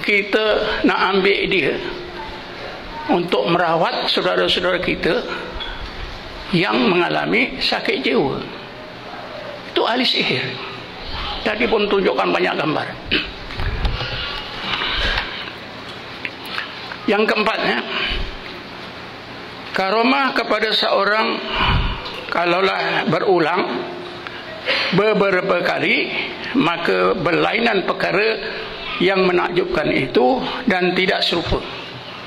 kita nak ambil dia untuk merawat saudara-saudara kita yang mengalami sakit jiwa. Itu ahli sihir. Tadi pun tunjukkan banyak gambar. Yang keempatnya, karamah kepada seorang kalaulah berulang beberapa kali, maka berlainan perkara yang menakjubkan itu dan tidak serupa.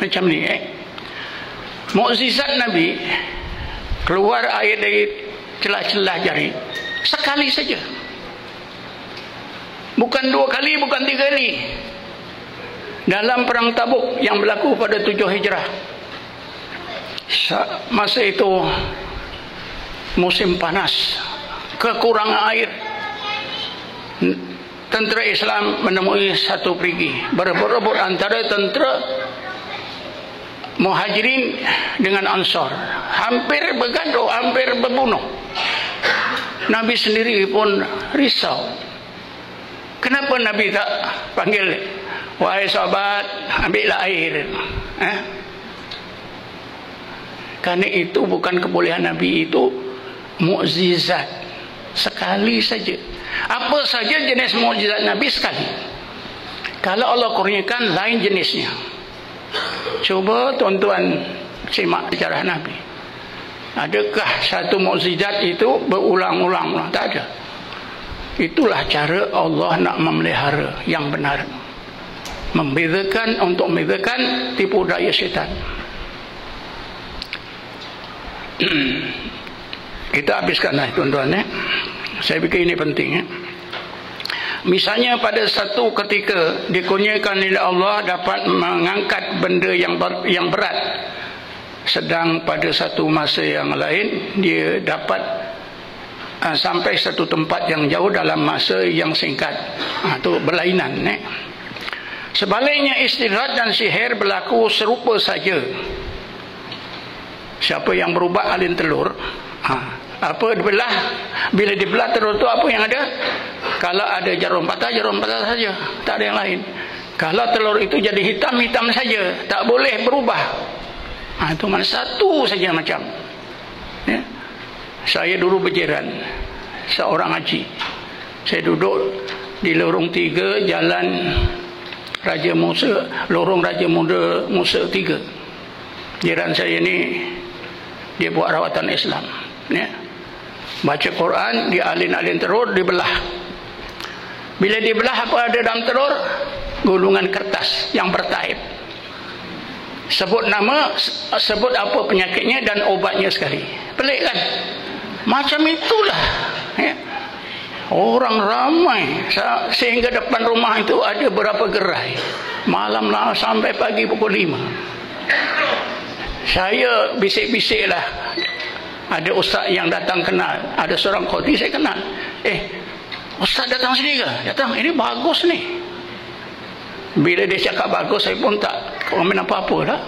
Macam ni mukjizat Nabi, keluar air dari celah-celah jari sekali saja. Bukan 2 kali, bukan 3 kali. Dalam perang Tabuk yang berlaku pada 7 Hijrah. Masa itu musim panas, kekurangan air. Tentera Islam menemui satu perigi, berebut-rebut antara tentera Muhajirin dengan Ansar. Hampir bergaduh, hampir berbunuh. Nabi sendiri pun risau. Kenapa Nabi tak panggil, wahai sahabat, ambillah air? Kerana itu bukan kebolehan Nabi, itu mukjizat. Sekali saja. Apa saja jenis mukjizat Nabi sekali. Kalau Allah kurniakan lain jenisnya. Coba tuan-tuan simak sejarah Nabi. Adakah satu mukjizat itu berulang-ulang? Tak ada. Itulah cara Allah nak memelihara yang benar. Membezakan, untuk membezakan tipu daya syaitan. Kita habiskanlah tuan-tuan. Saya fikir ini penting. Misalnya pada satu ketika dikurniakan oleh Allah dapat mengangkat benda yang berat, sedang pada satu masa yang lain dia dapat sampai satu tempat yang jauh dalam masa yang singkat. Itu berlainan. Sebaliknya istihad dan sihir berlaku serupa saja. Siapa yang berubah alin telur, apa dibelah, bila dibelah telur tu apa yang ada? Kalau ada jarum patah saja, tak ada yang lain. Kalau telur itu jadi hitam saja, tak boleh berubah. Itu mana satu saja macam. Saya dulu berjiran seorang haji. Saya duduk di lorong 3 jalan Raja Musa, lorong Raja Musa 3. Jiran saya ni dia buat rawatan Islam. Baca Quran, dia alin-alin telur, dibelah. Bila dibelah, apa ada dalam telur? Gulungan kertas yang bertaib. Sebut nama, sebut apa penyakitnya dan obatnya sekali. Pelik kan? Macam itulah orang ramai sehingga depan rumah itu ada berapa gerai. Malam lah sampai pagi pukul 5. Saya bisik-bisik lah. Ada ustaz yang datang kenal, ada seorang qadi saya kenal. Ustaz datang sini ke? Datang, ini bagus ni. Bila dia cakap bagus, saya pun tak komen apa-apa lah.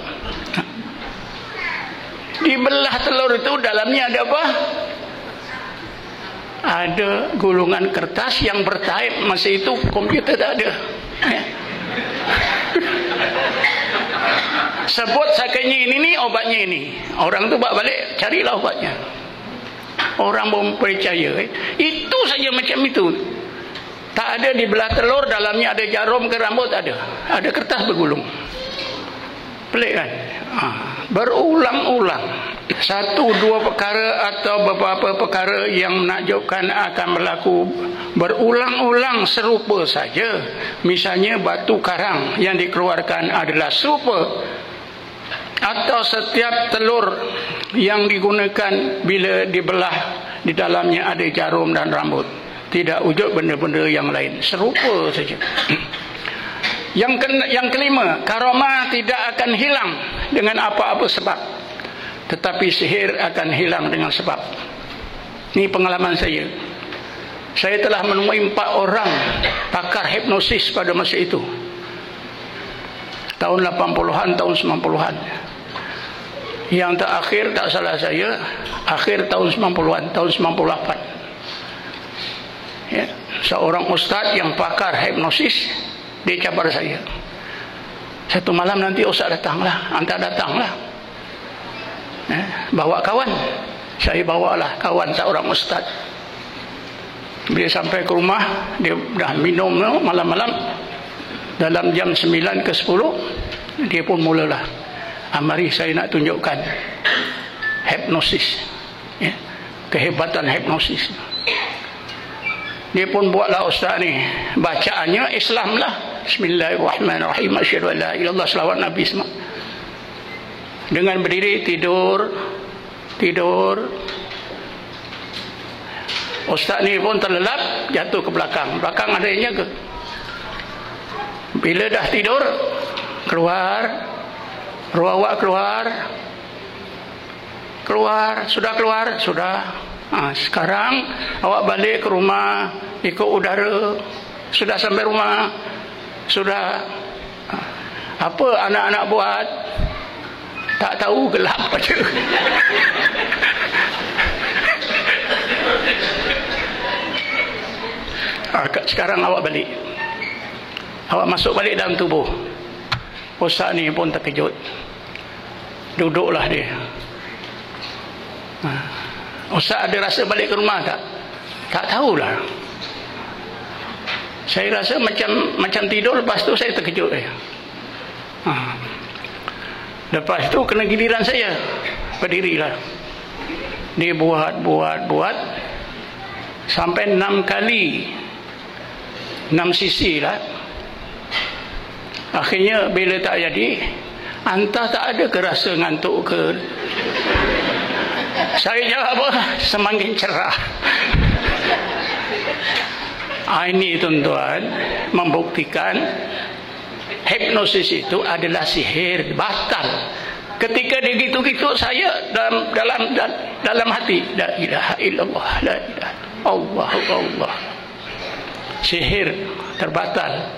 Dibelah telur itu, dalamnya ada apa? Ada gulungan kertas yang bertaib. Masa itu komputer tak ada. Sebut sakitnya ini, obatnya ini. Orang tu balik, carilah obatnya. Orang belum percaya. Itu saja macam itu. Tak ada dibelah telur, dalamnya ada jarum ke rambut, ada. Ada kertas bergulung. Pelik kan? Berulang-ulang. 1, 2 perkara atau beberapa perkara yang menakjubkan akan berlaku berulang-ulang serupa saja. Misalnya batu karang yang dikeluarkan adalah serupa, atau setiap telur yang digunakan bila dibelah di dalamnya ada jarum dan rambut. Tidak wujud benda-benda yang lain, serupa saja. Yang kelima, karamah tidak akan hilang dengan apa-apa sebab, tetapi sihir akan hilang dengan sebab. Ini pengalaman saya. Saya telah menemui 4 orang pakar hipnosis pada masa itu. Tahun 80-an, tahun 90-an. Yang terakhir, tak salah saya, akhir tahun 90-an, tahun 98. Seorang ustaz yang pakar hipnosis, dia cabar saya. Satu malam nanti ustaz datanglah, anda datanglah. Bawa kawan. Saya bawalah kawan seorang ustaz. Bila sampai ke rumah, dia dah minum malam-malam. Dalam jam 9 ke 10, Dia pun mulalah, mari saya nak tunjukkan hipnosis, ya, kehebatan hipnosis. Dia pun buatlah ustaz ni, bacaannya Islam lah, Bismillahirrahmanirrahim, asyhadu an la ilaha illallah, selawat Nabi semua. Dengan berdiri, tidur. Ustaz ni pun terlelap, jatuh ke belakang. Belakang ada yang jaga. Bila dah tidur, keluar, roh awak keluar, sudah. Sekarang awak balik ke rumah, ikut udara. Sudah sampai rumah, sudah. Apa anak-anak buat? Tak tahu, gelap aja. Sekarang awak balik. Awak masuk balik dalam tubuh. Ustaz ni pun terkejut. Duduklah dia. Ustaz ada rasa balik ke rumah tak? Tak tahulah. Saya rasa macam tidur, lepas tu saya terkejut. Lepas tu kena giliran saya. Berdirilah. Dia buat sampai 6 kali, 6 sisi lah. Akhirnya bila tak jadi, entah tak ada ke rasa ngantuk ke. Saya jawab apa? Semakin cerah. Ini tuan-tuan membuktikan hipnosis itu adalah sihir, batal. Ketika dia gitu-gitu, saya dalam hati, la ilaha illallah, la ilaha Allah. Sihir terbatal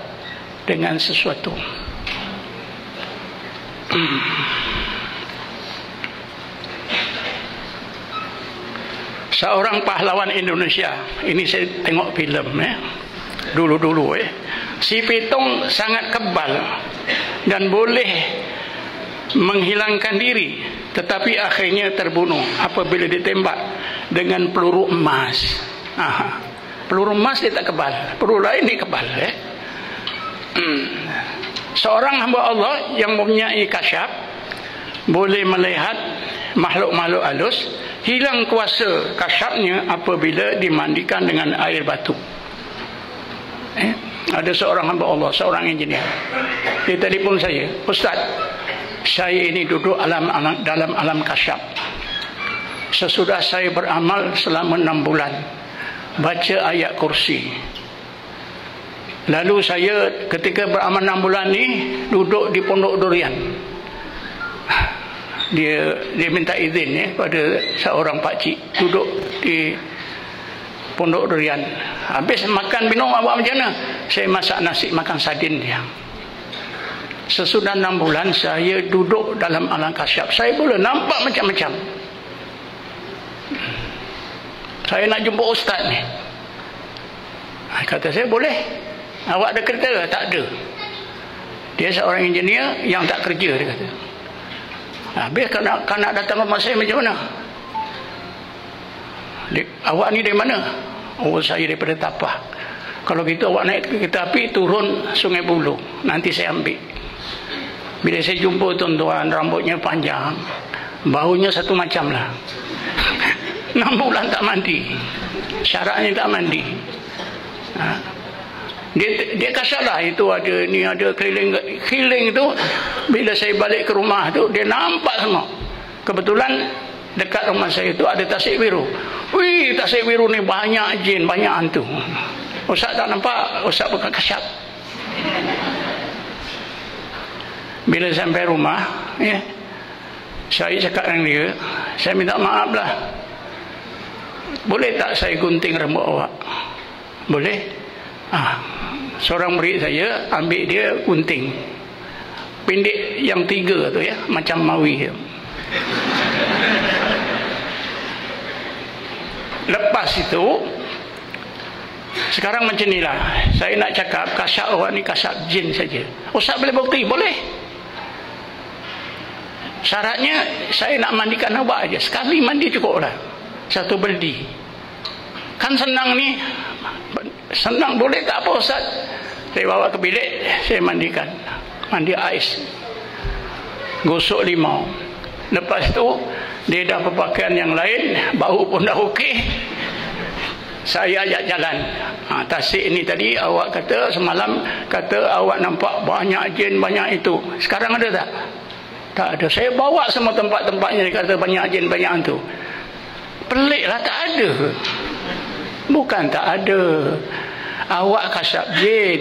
dengan sesuatu. Seorang pahlawan Indonesia, ini saya tengok filem ya, dulu si Pitung sangat kebal dan boleh menghilangkan diri, tetapi akhirnya terbunuh apabila ditembak dengan peluru emas. Peluru emas dia tak kebal, peluru lain dia kebal ya. Seorang hamba Allah yang mempunyai kasyaf boleh melihat makhluk-makhluk halus, hilang kuasa kasyafnya apabila dimandikan dengan air batu. Ada seorang hamba Allah, seorang engineer, dia telefon saya, Ustaz, saya ini duduk dalam alam kasyaf. Sesudah saya beramal selama 6 bulan, baca ayat kursi. Lalu saya ketika beramal 6 bulan ni duduk di pondok durian. Dia minta izin ya pada seorang pakcik duduk di pondok durian. Habis makan minum awak macam mana? Saya masak nasi, makan sardin dia. Sesudah 6 bulan saya duduk dalam alam kasyaf. Saya boleh nampak macam-macam. Saya nak jumpa ustaz ni. Kata saya, boleh. Awak ada kereta? Tak ada. Dia seorang engineer yang tak kerja, dia kata. Habis kan nak datang rumah saya macam mana? Awak ni dari mana? Oh, saya daripada Tapah. Kalau gitu awak naik kereta api turun Sungai Buloh, nanti saya ambil. Bila saya jumpa tuan-tuan, rambutnya panjang, baunya satu macam lah. 6 bulan tak mandi, syaratnya tak mandi. Dia kasalah itu ada keliling tu. Bila saya balik ke rumah tu, dia nampak semua. Kebetulan dekat rumah saya tu ada tasik biru. Wih, tasik biru ni banyak jin, banyak hantu. Ustaz tak nampak, Ustaz bukan kasyaf. Bila sampai rumah ya, saya cakap dengan dia, saya minta maaf lah, boleh tak saya gunting rambut awak? Boleh. Seorang murid saya ambil dia gunting pendek yang 3 tu ya, macam mawi. Lepas itu sekarang macam ni lah, saya nak cakap kasyaf awak ni kasyaf jin saja. Ustaz boleh bukti? Boleh. Syaratnya saya nak mandikan awak aja, sekali mandi cukup lah, 1 beldi. Kan senang ni, senang. Boleh tak apa Ustaz? Saya bawa ke bilik, saya mandikan, mandi ais. gosok limau. Lepas tu dia dah berpakaian yang lain, bau pun dah okey. Saya ajak jalan. Tasik ni tadi awak kata semalam, kata awak nampak banyak jin, banyak itu. Sekarang ada tak? Tak ada. Saya bawa semua tempat-tempatnya, dia kata banyak jin, banyak hantu. Peliklah, tak ada. Bukan tak ada. Awak kasap jin.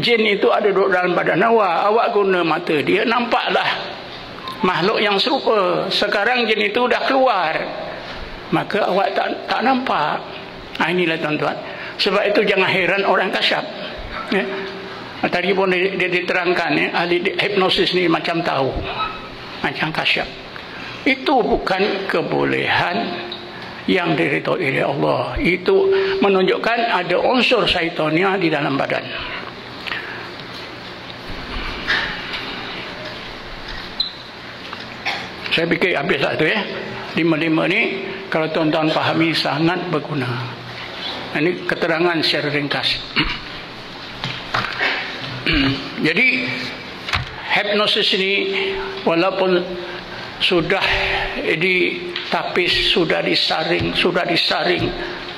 Jin itu ada duduk dalam badan awak. Awak guna mata dia, nampaklah makhluk yang serupa. Sekarang jin itu dah keluar, maka awak tak nampak. Inilah tuan-tuan. Sebab itu jangan heran orang kasyaf. Tadi pun dia diterangkan, ahli hipnosis ni macam tahu, macam kasyaf. Itu bukan kebolehan yang diridhoi oleh Allah. Itu menunjukkan ada unsur syaitania di dalam badan. Saya fikir habislah tu ya. 5 ni kalau tuan-tuan fahami sangat berguna. Ini keterangan secara ringkas. Jadi hipnosis ini walaupun sudah ditapis, sudah disaring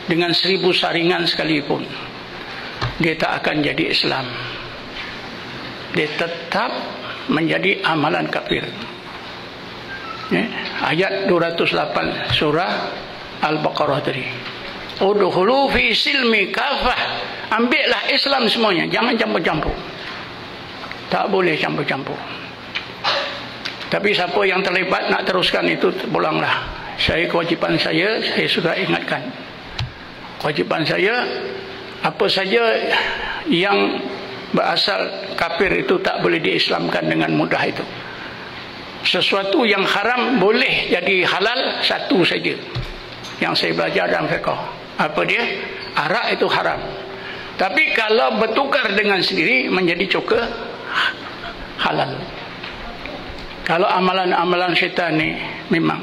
dengan 1000 saringan sekalipun, dia tak akan jadi Islam. Dia tetap menjadi amalan kafir. Ayat 208 surah Al-Baqarah tadi. Udkhulu fi silmi kafah. Ambillah Islam semuanya, jangan campur-campur. Tak boleh campur-campur. Tapi siapa yang terlibat nak teruskan itu, pulanglah. Kewajipan saya sudah ingatkan. Kewajipan saya, apa saja yang berasal kafir itu tak boleh diislamkan dengan mudah itu. Sesuatu yang haram boleh jadi halal, satu saja yang saya belajar dalam fiqh. Apa dia? Arak itu haram. Tapi kalau bertukar dengan sendiri menjadi cuka, halal. Kalau amalan-amalan syaitan ni memang.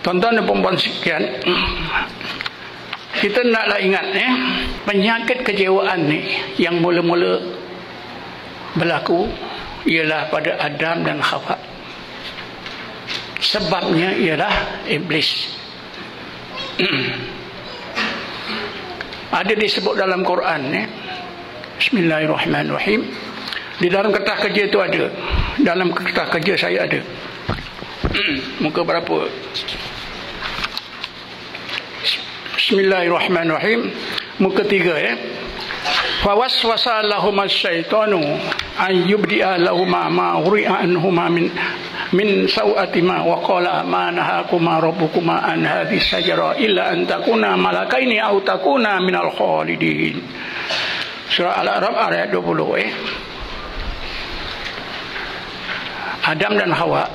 Tuan-tuan dan puan-puan sekian, kita naklah ingat penyakit kejiwaan ni yang mula-mula berlaku ialah pada Adam dan Hawa. Sebabnya ialah iblis. Ada disebut dalam Quran Bismillahirrahmanirrahim. Di dalam kertas kerja itu ada. Dalam kertas kerja saya ada. Muka berapa? Bismillahirrahmanirrahim. Muka 3 ya. Fawaswasa lahum asyaitanu an yubdi'a lahuma ma uri'a anhuma min sawatima wa qala ma nahakuma rabbukuma an hadhihi syajara illa an takuna malakaini aw takuna minal khalidin. Surah Al-A'raf ayat 20 Adam dan Hawa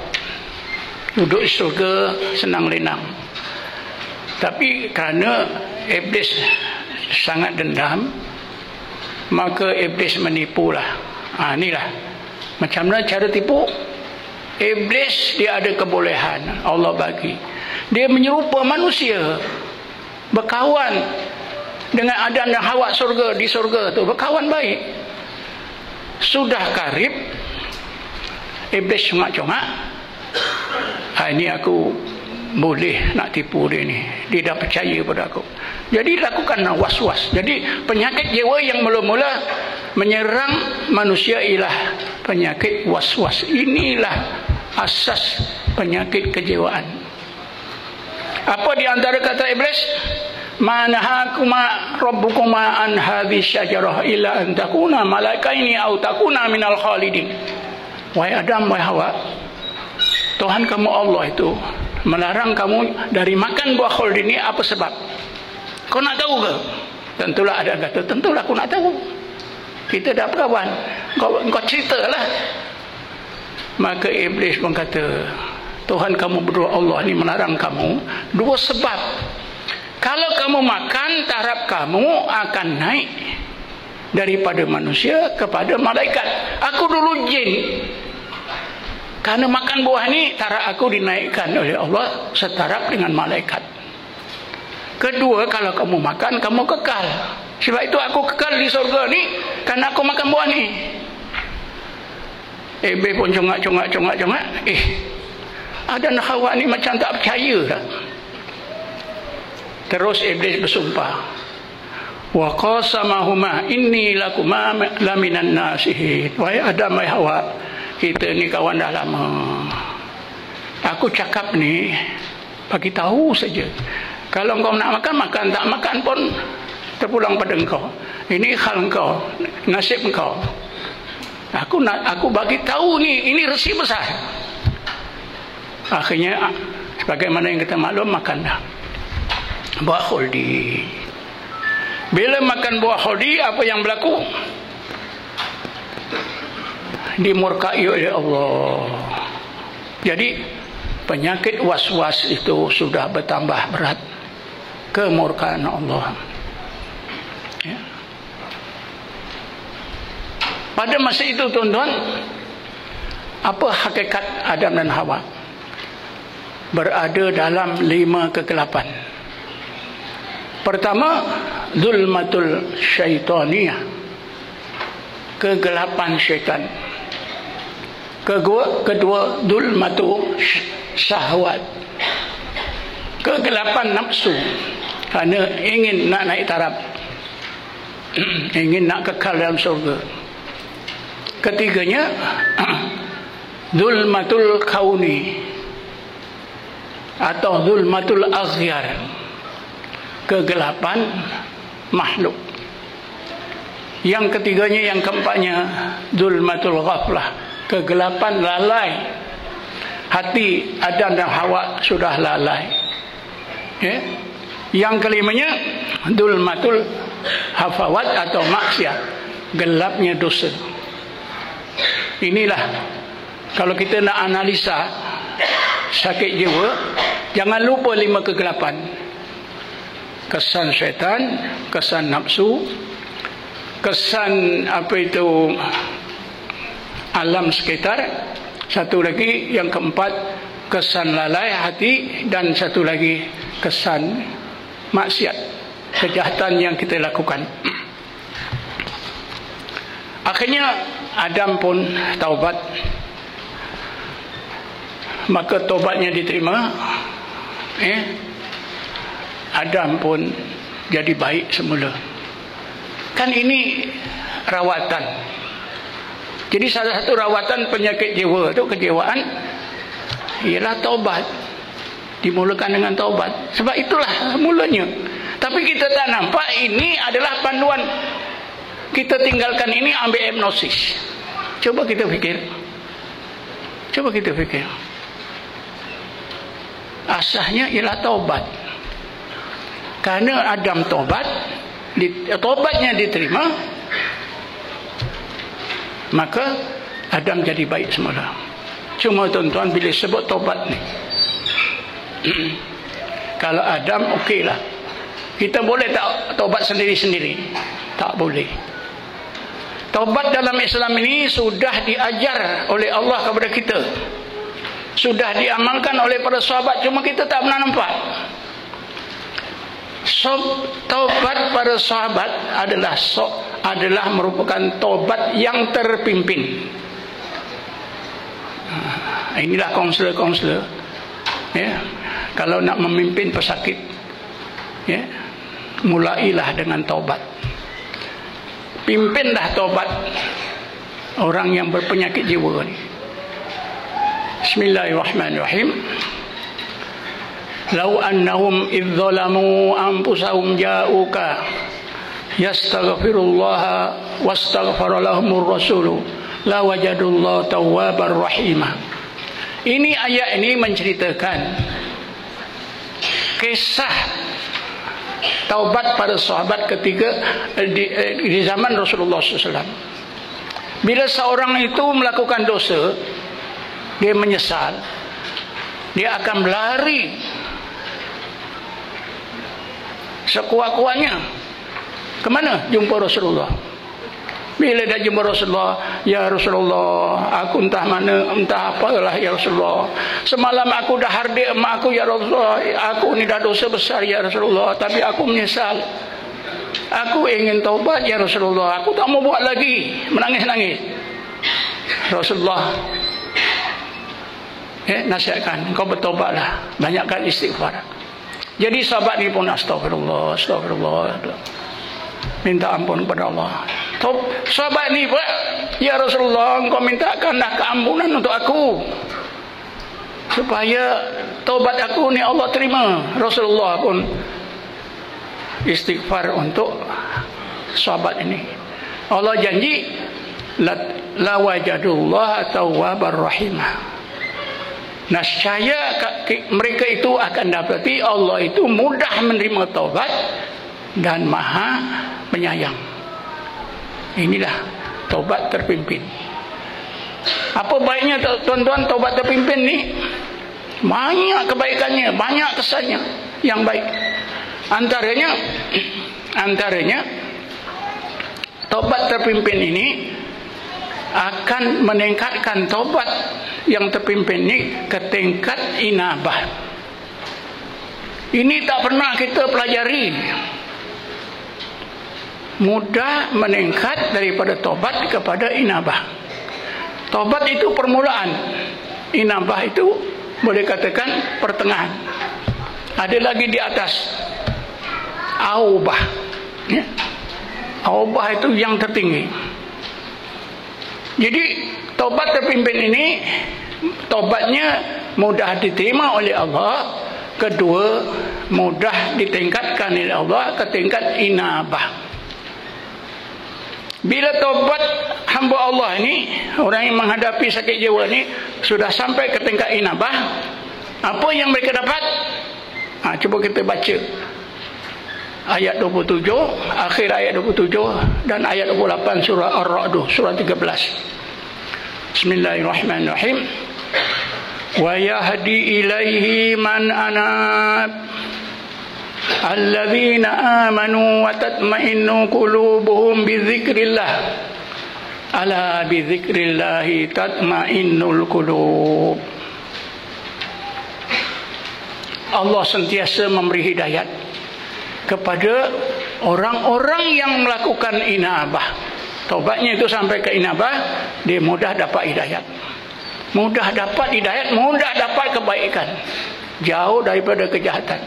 duduk di surga senang lenang. Tapi kerana iblis sangat dendam, maka iblis menipulah. Inilah macam mana cara tipu. Iblis dia ada kebolehan Allah bagi. Dia menyerupa manusia, berkawan dengan Adam dan Hawa surga, di surga tu berkawan baik. Sudah karib, iblis congak-congak. Ini aku boleh nak tipu dia ni. Dia dah percaya pada aku. Jadi lakukanlah was-was. Jadi penyakit jiwa yang mula-mula menyerang manusia ialah penyakit was-was. Inilah asas penyakit kejiwaan. Apa di antara kata iblis? Ma nahakuma rabbukuma an hadhihi syajarah illa an takuna malaikaini aw takuna minal khalidin. Wahai Adam, wahai Hawa, Tuhan kamu Allah itu melarang kamu dari makan buah khuld ini. Apa sebab? Kau nak tahu ke? Tentulah ada kata, tentulah aku nak tahu. Kita dah berkawan. Kau ceritalah. Maka iblis pun kata, Tuhan kamu berdua Allah ni melarang kamu dua sebab. Kalau kamu makan, taraf kamu akan naik daripada manusia kepada malaikat. Aku dulu jin. Karena makan buah ni, taraf aku dinaikkan oleh Allah setaraf dengan malaikat. Kedua, kalau kamu makan, kamu kekal. Sebab itu aku kekal di surga ni, karena aku makan buah ni. Iblis pun congak. Adam dan Hawa ni macam tak percaya tak? Terus Iblis bersumpah. Wa qasamahuma inni lakuma laminan nasihin. Wahai Adam, wahai Hawa, kita ni kawan dah lama. Aku cakap ni bagi tahu saja. Kalau kau nak makan, tak makan pun terpulang pada engkau. Ini hal engkau, nasib engkau. Aku bagi tahu ni, ini rezeki besar. Akhirnya sebagaimana yang kita maklum, makanlah buah khuldi. Bila makan buah khuldi, apa yang berlaku? Dimurkai oleh Allah. Jadi penyakit was-was itu sudah bertambah berat. Kemurkaan Allah. Ya. Pada masa itu tuan-tuan, apa hakikat Adam dan Hawa? Berada dalam 5 kegelapan. Pertama, zulmatul syaitaniyah, kegelapan syaitan. Kedua, zulmatul syahwat, kegelapan nafsu, kerana ingin nak naik taraf, ingin nak kekal dalam surga. Ketiganya, zulmatul kauni atau zulmatul aghyar, kegelapan makhluk. Yang ketiganya, yang keempatnya, zulmatul ghaflah, kegelapan lalai. Hati Adam dan Hawa sudah lalai. Ya? Yang kelimanya, zulmatul hafawat atau maksiat, gelapnya dosa. Inilah, kalau kita nak analisa sakit jiwa, jangan lupa 5 kegelapan. Kesan syaitan, kesan nafsu, kesan alam sekitar, satu lagi yang keempat, kesan lalai hati, dan satu lagi kesan maksiat, kejahatan yang kita lakukan. Akhirnya Adam pun taubat, maka taubatnya diterima. Adam pun jadi baik semula. Kan ini rawatan. Jadi salah satu rawatan penyakit jiwa itu, kejiwaan, ialah taubat. Dimulakan dengan taubat. Sebab itulah mulanya. Tapi kita tak nampak ini adalah panduan. Kita tinggalkan ini, ambil hipnosis. Coba kita fikir. Asasnya ialah taubat. Karena Adam taubat, taubatnya diterima, maka Adam jadi baik semula. Cuma tuan-tuan, bila sebut taubat ni, kalau Adam okeylah. Kita boleh tak taubat sendiri-sendiri? Tak boleh. Taubat dalam Islam ini sudah diajar oleh Allah kepada kita. Sudah diamalkan oleh para sahabat, cuma kita tak pernah nampak. Taubat para sahabat adalah merupakan taubat yang terpimpin. Inilah kaunselor-kaunselor. Ya, kalau nak memimpin pesakit, ya, mulailah dengan taubat. Pimpinlah taubat orang yang berpenyakit jiwa ni. Bismillahirrahmanirrahim. Lau annahum idh zalamu anfusahum ja'uka yastaghfirullaha wastaghfara lahumur rasulu la wajadullahu tawwabar rahimah. Ini ayat ini menceritakan kisah taubat pada sahabat ketika di zaman Rasulullah SAW. Bila seorang itu melakukan dosa, dia menyesal, dia akan berlari sekuat-kuatnya kemana? Jumpa Rasulullah. Bila dah jumpa Rasulullah, ya Rasulullah, aku entah mana, entah apalah ya Rasulullah, semalam aku dah hardik emak aku ya Rasulullah, aku ni dah dosa besar ya Rasulullah, tapi aku menyesal, aku ingin taubat ya Rasulullah, aku tak mau buat lagi. Menangis-nangis. Rasulullah nasihatkan, kau bertobatlah, banyakkan istighfar. Jadi sahabat ni pun astagfirullah, minta ampun kepada Allah. Sahabat ni pun, ya Rasulullah, engkau mintakanlah keampunan untuk aku supaya taubat aku ni Allah terima. Rasulullah pun istighfar untuk sahabat ini. Allah janji la wajadullah tawwabar rahimah. Nascaya mereka itu akan dapati Allah itu mudah menerima taubat dan maha penyayang. Inilah taubat terpimpin. Apa baiknya tuan-tuan taubat terpimpin ni? Banyak kebaikannya, banyak kesannya yang baik. Antaranya taubat terpimpin ini akan meningkatkan taubat yang terpimpin ini ke tingkat inabah. Ini tak pernah kita pelajari. Mudah meningkat daripada taubat kepada inabah. Taubat itu permulaan, inabah itu boleh katakan pertengahan. Ada lagi di atas, aubah. Aubah itu yang tertinggi. Jadi taubat terpimpin ini, taubatnya mudah diterima oleh Allah. Kedua, mudah ditingkatkan oleh Allah ke tingkat inabah. Bila taubat hamba Allah ini, orang yang menghadapi sakit jiwa ini sudah sampai ke tingkat inabah, apa yang mereka dapat? Cuba kita baca ayat 27, akhir ayat 27 dan ayat 28 surah Ar-Ra'd, surah 13. Bismillahirrahmanirrahim. Wa yahdi ilaihi man anab alladzina amanu wa tatma'innu qulubuhum bidzikrillah. Ala bidzikrillahi tatma'innul qulub. Allah sentiasa memberi hidayat kepada orang-orang yang melakukan inabah. Taubatnya itu sampai ke inabah, dia mudah dapat hidayat. Mudah dapat hidayat, mudah dapat kebaikan. Jauh daripada kejahatan.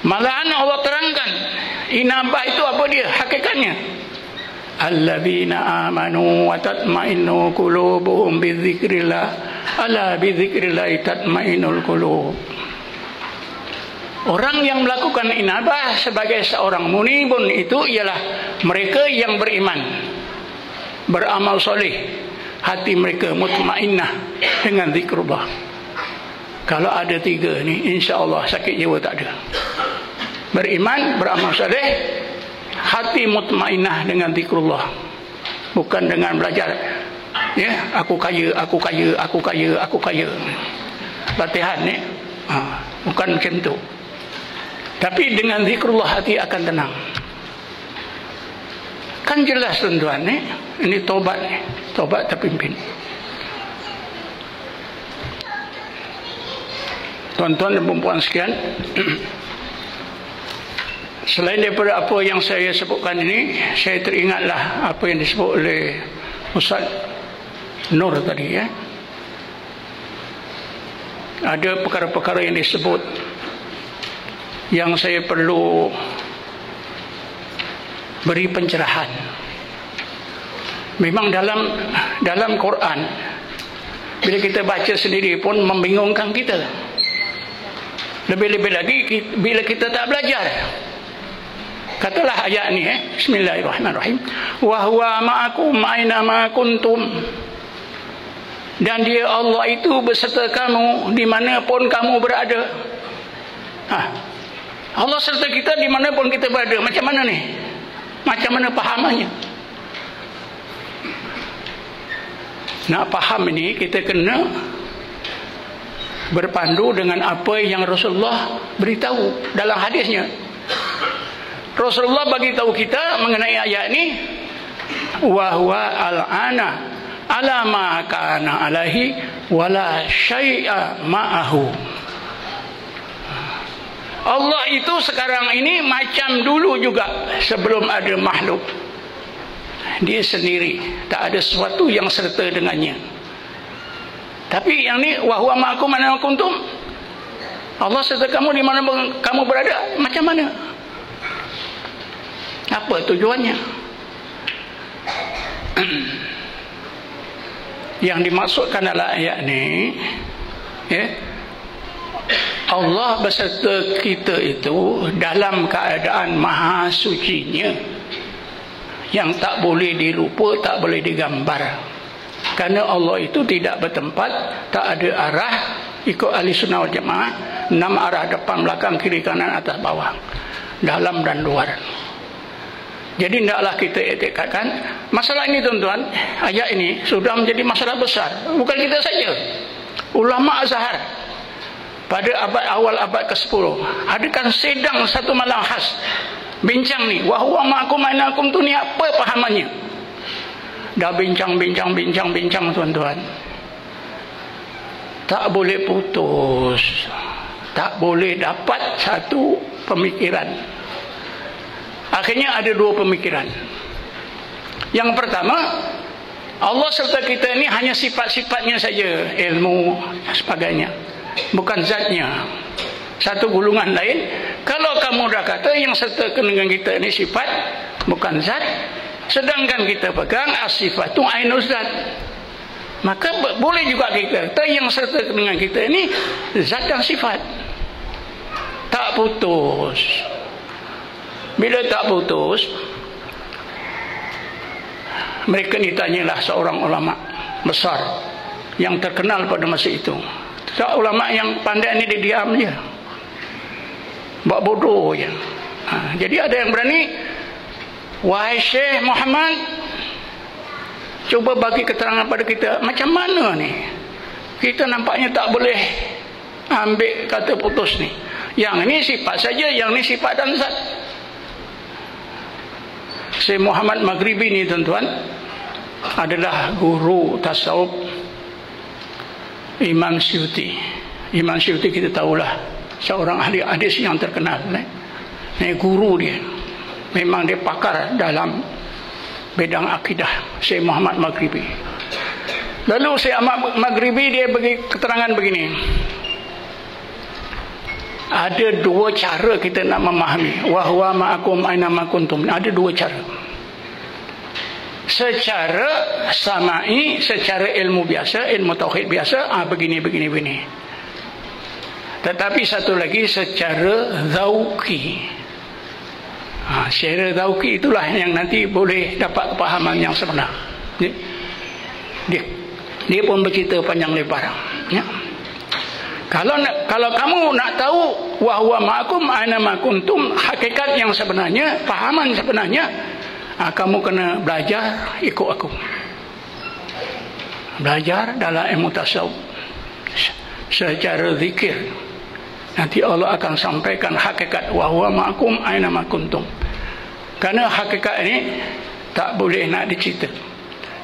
Malahan Allah terangkan, inabah itu apa dia? Hakikatnya, alladzina amanu wa tatma'innu qulubuhum bidzikrillah. Ala bidzikrillah tatma'innul qulub. Orang yang melakukan inabah sebagai seorang munibun itu ialah mereka yang beriman, beramal soleh, hati mereka mutmainnah dengan zikrullah. Kalau ada tiga ni, insya-Allah sakit jiwa tak ada. Beriman, beramal soleh, hati mutmainnah dengan zikrullah. Bukan dengan belajar, aku kaya. Latihan ni, bukan macam tu. Tapi dengan zikrullah hati akan tenang. Kan jelas tuan-tuan ni, ini taubat ni, taubat terpimpin. Tuan-tuan dan puan-puan sekalian, selain daripada apa yang saya sebutkan ini, saya teringatlah apa yang disebut oleh Ustaz Nur tadi. Ada perkara-perkara yang disebut yang saya perlu beri pencerahan. Memang dalam Quran, bila kita baca sendiri pun membingungkan kita. Lebih-lebih lagi bila kita tak belajar. Katalah ayat ni, Bismillahirrahmanirrahim. Wa huwa ma'akum aina ma kuntum. Dan dia Allah itu beserta kamu dimanapun kamu berada. Allah serta kita dimanapun kita berada. Macam mana ni? Macam mana pahamannya? Nak faham ini, kita kena berpandu dengan apa yang Rasulullah beritahu dalam hadisnya. Rasulullah bagi tahu kita mengenai ayat ini, wa huwa al-ana ala ma kana alaihi wala syai'a ma'ahu. Allah itu sekarang ini macam dulu juga sebelum ada makhluk. dia sendiri, tak ada sesuatu yang serta dengannya. Tapi yang ni, wa huwa ma'akum aina ma kuntum, Allah serta kamu di mana kamu berada. Macam mana? Apa tujuannya? Yang dimaksudkan dalam ayat ni, Allah beserta kita itu dalam keadaan maha sucinya, yang tak boleh dilupa, tak boleh digambar. Kerana Allah itu tidak bertempat, tak ada arah. Ikut ahli sunnah wal jamaah, 6 arah, depan, belakang, kiri, kanan, atas, bawah, dalam dan luar. Jadi tidaklah kita etikatkan masalah ini, tuan-tuan. Ayat ini sudah menjadi masalah besar. Bukan kita saja, ulama Azhar pada awal abad ke-10 adakan sedang satu malam khas bincang ni, wa huwa ma'akum aina ma kuntum, ni apa pahamannya. Dah bincang tuan-tuan, tak boleh putus, tak boleh dapat satu pemikiran. Akhirnya ada 2 pemikiran. Yang pertama, Allah serta kita ini hanya sifat-sifatnya saja, ilmu dan sebagainya, bukan zatnya. Satu golongan lain, kalau kamu dah kata yang serta dengan kita ini sifat, bukan zat, sedangkan kita pegang as-sifatu ainul zat, maka boleh juga kita kata yang serta dengan kita ini zat dan sifat. Tak putus. Bila tak putus, mereka ni tanyalah seorang ulama besar yang terkenal pada masa itu. Ulama yang pandai ni dia diam je, buat bodoh je. Jadi ada yang berani, wahai Syekh Muhammad, cuba bagi keterangan pada kita, macam mana ni? Kita nampaknya tak boleh ambil kata putus ni. Yang ni sifat saja, yang ni sifat dan zat. Syekh Muhammad Maghribi ni, tuan-tuan, adalah guru tasawuf Imam Syuuti. Imam Syuuti kita tahulah, seorang ahli hadis yang terkenal. Ni guru dia, memang dia pakar dalam bidang akidah, Syekh Muhammad Maghribi. Lalu Syekh Maghribi dia bagi keterangan begini, ada 2 cara kita nak memahami wa huwa ma'akum aina ma kuntum. Ada 2 cara. Secara samai, secara ilmu biasa, ilmu tauhid biasa, begini. Tetapi satu lagi secara zauqi. Secara zauqi itulah yang nanti boleh dapat kepahaman yang sebenar. Dia pun bercerita panjang lebar. Ya. Kalau kamu nak tahu wa huwa ma'akum aina ma kuntum, hakikat yang sebenarnya, pahaman sebenarnya, kamu kena belajar ikut aku. Belajar dalam ilmu tasawuf secara zikir. Nanti Allah akan sampaikan hakikat wa huwa ma'akum aina ma kuntum. Kerana hakikat ini tak boleh nak dicerita.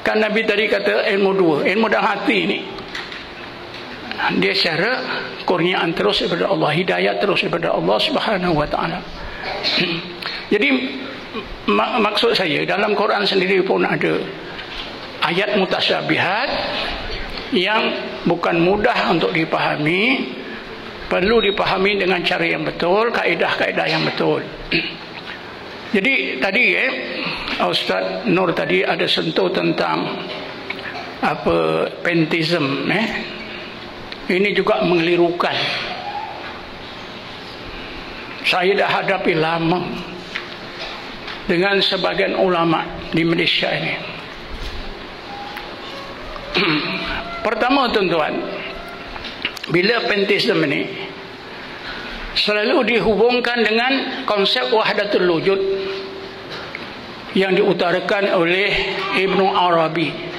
Kan Nabi tadi kata ilmu 2, ilmu dalam hati ni, dia secara kurniaan terus daripada Allah, hidayah terus daripada Allah Subhanahu wa taala. Jadi maksud saya, dalam Quran sendiri pun ada ayat mutasyabihat yang bukan mudah untuk dipahami, perlu dipahami dengan cara yang betul, kaedah-kaedah yang betul. Jadi tadi Ustaz Nur tadi ada sentuh tentang pantheism. Ini juga mengelirukan. Saya dah hadapi lama dengan sebagian ulama di Malaysia ini. Pertama, tuan-tuan, bila pantheism ini selalu dihubungkan dengan konsep wahdatul wujud yang diutarakan oleh Ibnu Arabi.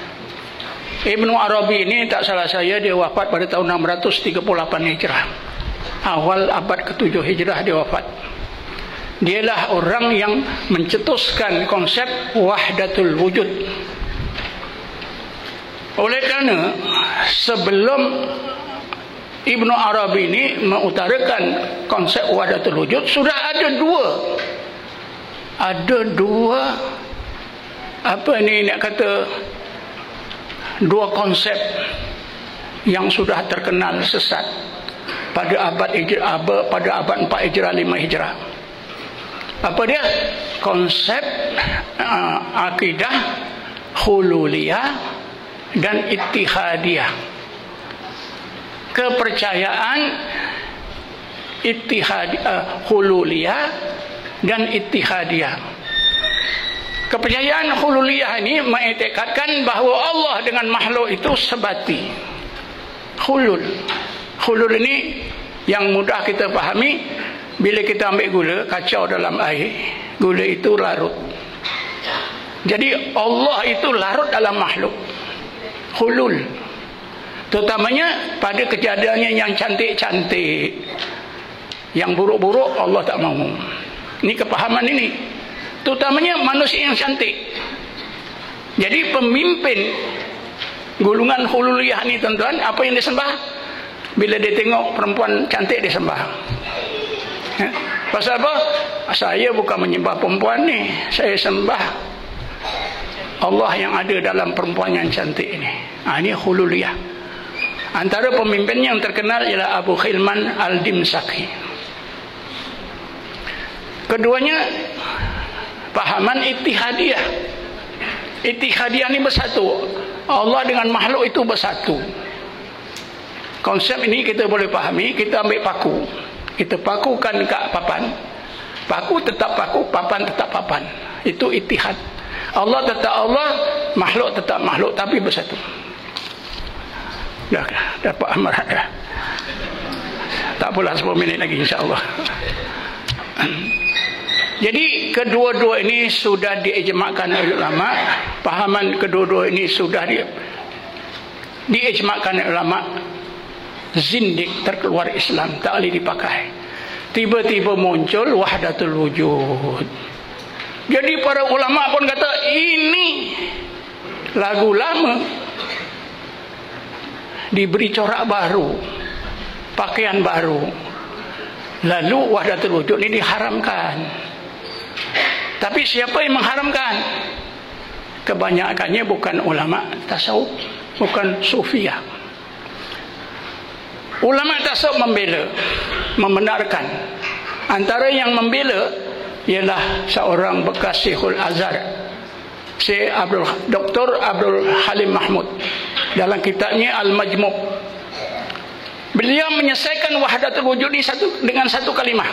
Ibnu Arabi ini tak salah saya dia wafat pada tahun 638 Hijrah. Awal abad ke-7 Hijrah dia wafat. Dialah orang yang mencetuskan konsep wahdatul wujud. Oleh kerana sebelum Ibnu Arabi ini mengutarakan konsep wahdatul wujud, sudah ada dua apa ni nak kata, dua konsep yang sudah terkenal sesat pada abad 4 Hijrah 5 Hijrah. Apa dia? Konsep akidah hululiyah dan ittihadiyah. Kepercayaan hululiyah dan ittihadiyah. Kepercayaan hululiyah ini mengiktikadkan bahawa Allah dengan makhluk itu sebati. Hulul ini yang mudah kita fahami, bila kita ambil gula, kacau dalam air, gula itu larut. Jadi Allah itu larut dalam makhluk. Hulul. Terutamanya pada kejadiannya yang cantik-cantik. Yang buruk-buruk Allah tak mahu. Ini kepahaman ini. Terutamanya manusia yang cantik. Jadi pemimpin golongan hululiyah ni tuan-tuan, apa yang dia sembah? Bila dia tengok perempuan cantik, dia sembah. Pasal apa? Saya bukan menyembah perempuan ni, saya sembah Allah yang ada dalam perempuan yang cantik ini. Ini hululiyah. Antara pemimpin yang terkenal ialah Abu Khilman Al-Dimsaki. Keduanya pahaman ittihadiyah. Ittihadiyah ni bersatu. Allah dengan makhluk itu bersatu. Konsep ini kita boleh pahami. Kita ambil paku, kita pakukan kat papan. Paku tetap paku, papan tetap papan. Itu ittihad. Allah tetap Allah, makhluk tetap makhluk, tapi bersatu. Dah dapat amarat dah. Tak pula 10 minit lagi insya-Allah. Jadi kedua-dua ini sudah diijmakkan oleh ulama. Pahaman kedua-dua ini sudah diijmakkan oleh ulama. Zindik, terkeluar Islam, tak boleh dipakai. Tiba-tiba muncul wahdatul wujud. Jadi para ulama pun kata ini lagu lama, diberi corak baru, pakaian baru, lalu wahdatul wujud ini diharamkan. Tapi siapa yang mengharamkan? Kebanyakannya bukan ulama tasawuf, bukan sufiyah. Ulama tasawuf membela, membenarkan. Antara yang membela ialah seorang bekas Syekhul Azhar, Syekh Dr. Abdul Halim Mahmud, dalam kitabnya Al-Majmu'. Beliau menyelesaikan wahdatul wujud ini dengan satu kalimah.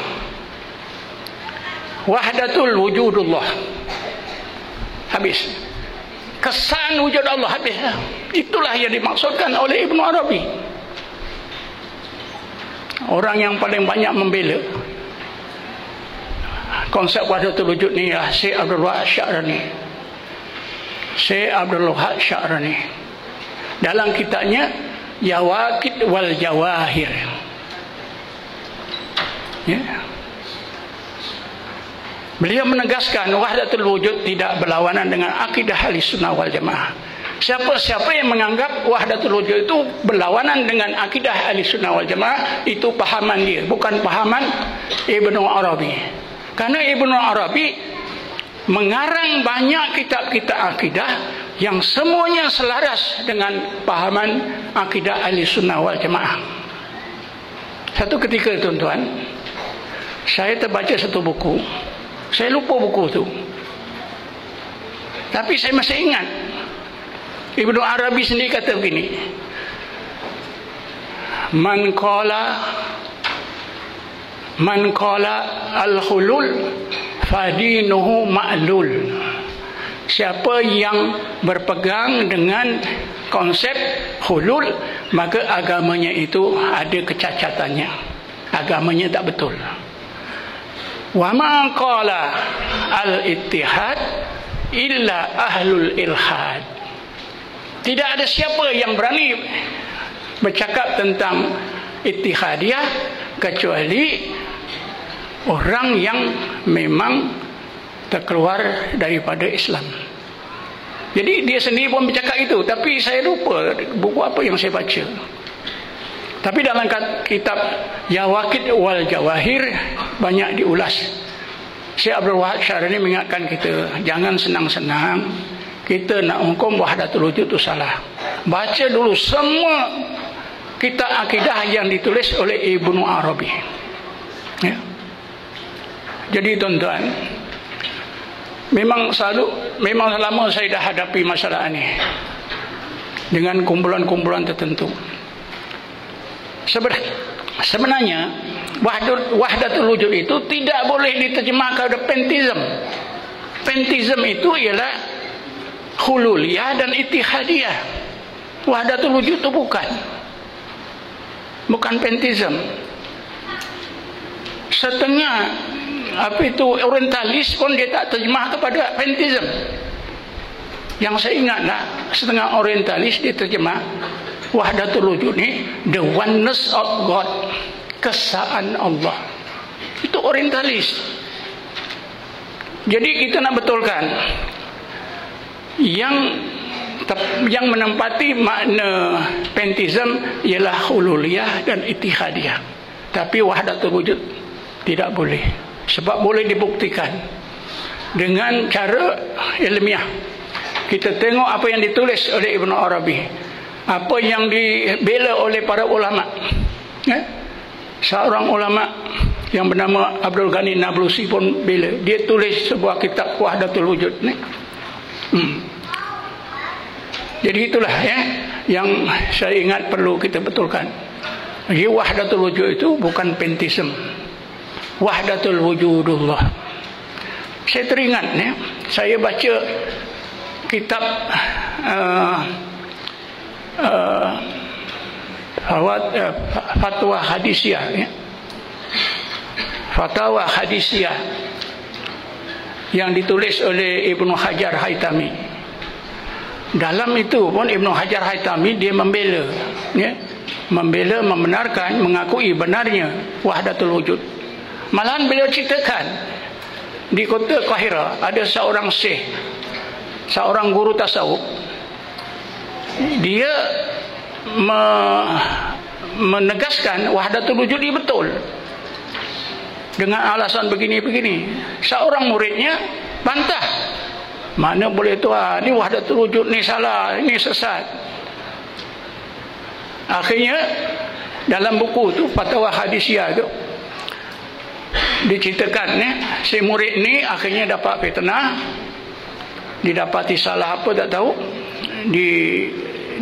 Wahdatul wujudullah. Habis. Kesan wujud Allah, habis. Itulah yang dimaksudkan oleh Ibn Arabi. Orang yang paling banyak membela konsep wahdatul wujud ni adalah Syekh Abdul Wahab Sya'rani. Syekh Abdul Wahab Sya'rani dalam kitabnya Yawaqid wal Jawahir. Beliau menegaskan wahdatul wujud tidak berlawanan dengan akidah Ahlussunnah wal Jamaah. Siapa-siapa yang menganggap wahdatul wujud itu berlawanan dengan akidah Ahlussunnah wal Jamaah, itu pahaman dia, bukan pahaman Ibnu Arabi. Karena Ibnu Arabi mengarang banyak kitab-kitab akidah yang semuanya selaras dengan pahaman akidah Ahlussunnah wal Jamaah. Satu ketika tuan-tuan, saya terbaca satu buku. Saya lupa buku tu, tapi saya masih ingat. Ibnu Arabi sendiri kata begini, Man qala al-hulul fadinuhu ma'lul. Siapa yang berpegang dengan konsep hulul, maka agamanya itu ada kecacatannya, agamanya tak betul. Wa ma qala al-ittihad illa ahlul ilhad. Tidak ada siapa yang berani bercakap tentang ittihadiyah kecuali orang yang memang terkeluar daripada Islam. Jadi dia sendiri pun bercakap itu, tapi saya lupa buku apa yang saya baca. Tapi dalam kitab Yawaqid wal Jawahir banyak diulas. Syekh Abdul Wahab Sya'rani mengingatkan kita, jangan senang-senang kita nak hukum wahdatul wujud itu salah. Baca dulu semua kitab akidah yang ditulis oleh Ibnu Arabi. Ya. Jadi tuan-tuan, memang lama saya dah hadapi masalah ini dengan kumpulan-kumpulan tertentu. Sebenarnya wahdatul wujud itu tidak boleh diterjemahkan kepada panteism. Panteism itu ialah hululiyah dan ittihadiyah. Wahdatul wujud itu bukan panteism. Setengah orientalis pun dia tak terjemah kepada panteism. Yang saya ingatlah, setengah orientalis dia terjemah wahdatul wujud ni the oneness of God, kesaan Allah. Itu orientalis. Jadi kita nak betulkan yang menempati makna panteism ialah hululiyah dan ittihadiyah. Tapi wahdatul wujud tidak boleh, sebab boleh dibuktikan dengan cara ilmiah. Kita tengok apa yang ditulis oleh Ibnu Arabi, apa yang dibela oleh para ulama. Seorang ulama yang bernama Abdul Ghani Nablusi pun bela. Dia tulis sebuah kitab Wahdatul Wujud ni. Jadi itulah yang saya ingat perlu kita betulkan. Jadi Wahdatul Wujud itu bukan panteism. Wahdatul Wujudullah. Saya teringat saya baca kitab Fatwa Hadisiyah, Fatwa Hadisiyah yang ditulis oleh Ibnu Hajar Haytami. Dalam itu pun Ibnu Hajar Haytami dia membela, membenarkan, mengakui benarnya wahdatul wujud. Malahan beliau ceritakan di kota Kahira ada seorang syekh, seorang guru tasawuf. Dia menegaskan wahdatul wujud ini betul dengan alasan begini-begini. Seorang muridnya bantah, mana boleh Tuhan, ni wahdatul wujud ni salah, ini sesat. Akhirnya dalam buku tu Fatwa Hadisiyah tu diceritakan si murid ni akhirnya dapat fitnah, didapati salah apa tak tahu,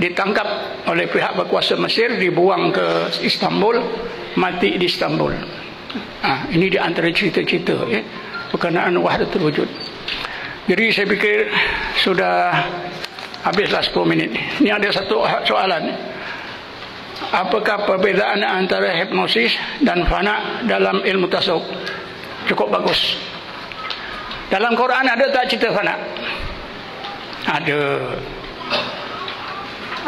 ditangkap oleh pihak berkuasa Mesir, dibuang ke Istanbul, mati di Istanbul. Ini di antara cerita-cerita berkenaan wahdatul wujud. Jadi saya fikir sudah habislah 10 minit. Ini ada satu soalan. Apakah perbezaan antara hipnosis dan fana dalam ilmu tasawuf? Cukup bagus. Dalam Quran ada tak cerita fana? Ada.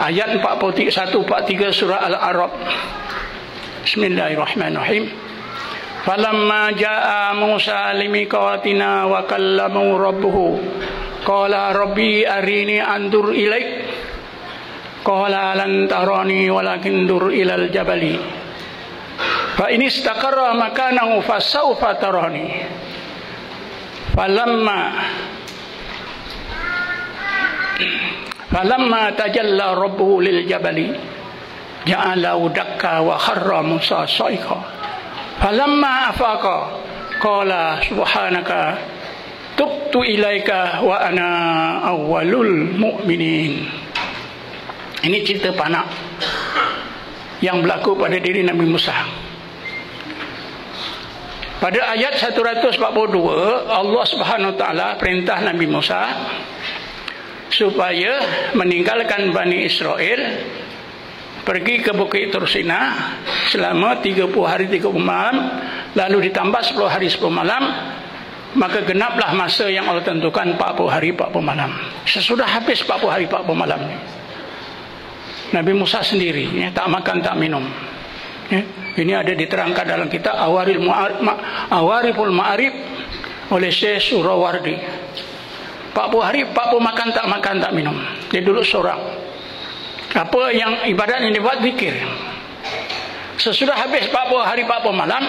Ayat 41-43 surah Al-A'raf. Bismillahirrahmanirrahim. Falamma jaa Musa limiqatina wa kallamu rabbuhu qala rabbi arini andur ilaik qala lan tarani walakin dur ilal jabali fa in istaqarra makanahu fasawfa tarani falamma tajalla rabbuhu lil jabali ja'alahu dakka wa kharra Musa sa'iqa falamma afaqa qala subhanaka tubtu ilaika wa ana awwalul mu'minin. Ini cerita panak yang berlaku pada diri Nabi Musa. Pada ayat 142 Allah Subhanahu wa taala perintah Nabi Musa supaya meninggalkan Bani Israel, pergi ke Bukit Tursina selama 30 hari 30 malam, lalu ditambah 10 hari 10 malam, maka genaplah masa yang Allah tentukan 40 hari 40 malam. Sesudah habis 40 hari 40 malam ni, Nabi Musa sendiri tak makan tak minum. Ini ada diterangkan dalam kitab Awariful Ma'arif oleh Syekh Surawardi. 40 hari 40 makan tak minum. Dia duduk seorang. Apa yang ibadat yang dibuat, zikir. Sesudah habis 40 hari 40 malam,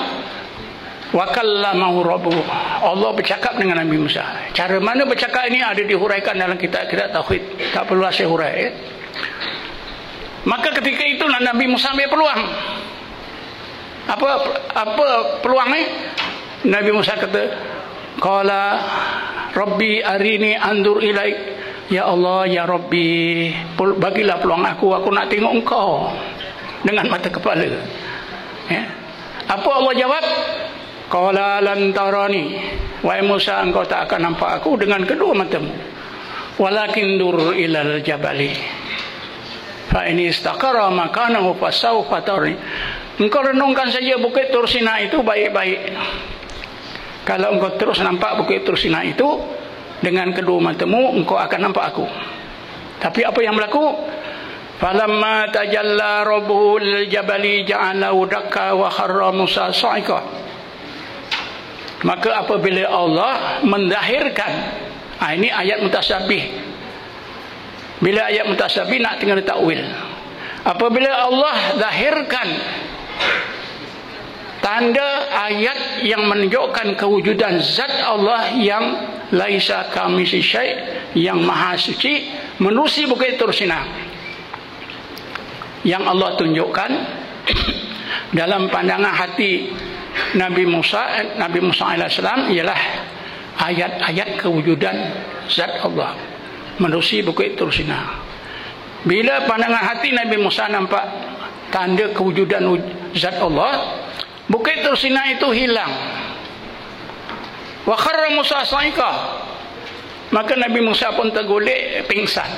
Wa kallamahu rabbuhu. Allah bercakap dengan Nabi Musa. Cara mana bercakap ini ada dihuraikan dalam kitab-kitab tauhid. Tak perlu saya hurai. Maka ketika itulah Nabi Musa ambil peluang. Apa peluang ni? Nabi Musa kata, qala rabbi arini andur ilaik. Ya Allah, ya Rabbi, bagilah peluang aku nak tengok engkau dengan mata kepala. Ya. Apa Allah jawab? Qala lan tarani. Wahai Musa, engkau tak akan nampak aku dengan kedua matamu. Walakin dur ilal jabali. Fa ini istaqara makanahu fasawfa tarani. Engkau renungkan saja Bukit Tur Sina itu baik-baik. Kalau engkau terus nampak Bukit Tur Sina itu dengan kedua matamu, engkau akan nampak aku. Tapi apa yang berlaku? Falamma tajalla rabbuhu lil jabali ja'alahu dakka wa kharra Musa sa'iqa. Maka apabila Allah mendahirkan, ini ayat mutasyabih. Bila ayat mutasyabih nak tinggal takwil. Apabila Allah dahirkan tanda ayat yang menunjukkan kewujudan zat Allah yang laisa kamitslihi syai', yang maha suci, menerusi Bukit Tur Sina. Yang Allah tunjukkan dalam pandangan hati Nabi Musa AS ialah ayat-ayat kewujudan zat Allah menerusi Bukit Tur Sina. Bila pandangan hati Nabi Musa nampak tanda kewujudan zat Allah, Bukit Tur Sina itu hilang. Wa kharra Musa sa'iqa. Maka Nabi Musa pun tergolek pingsan.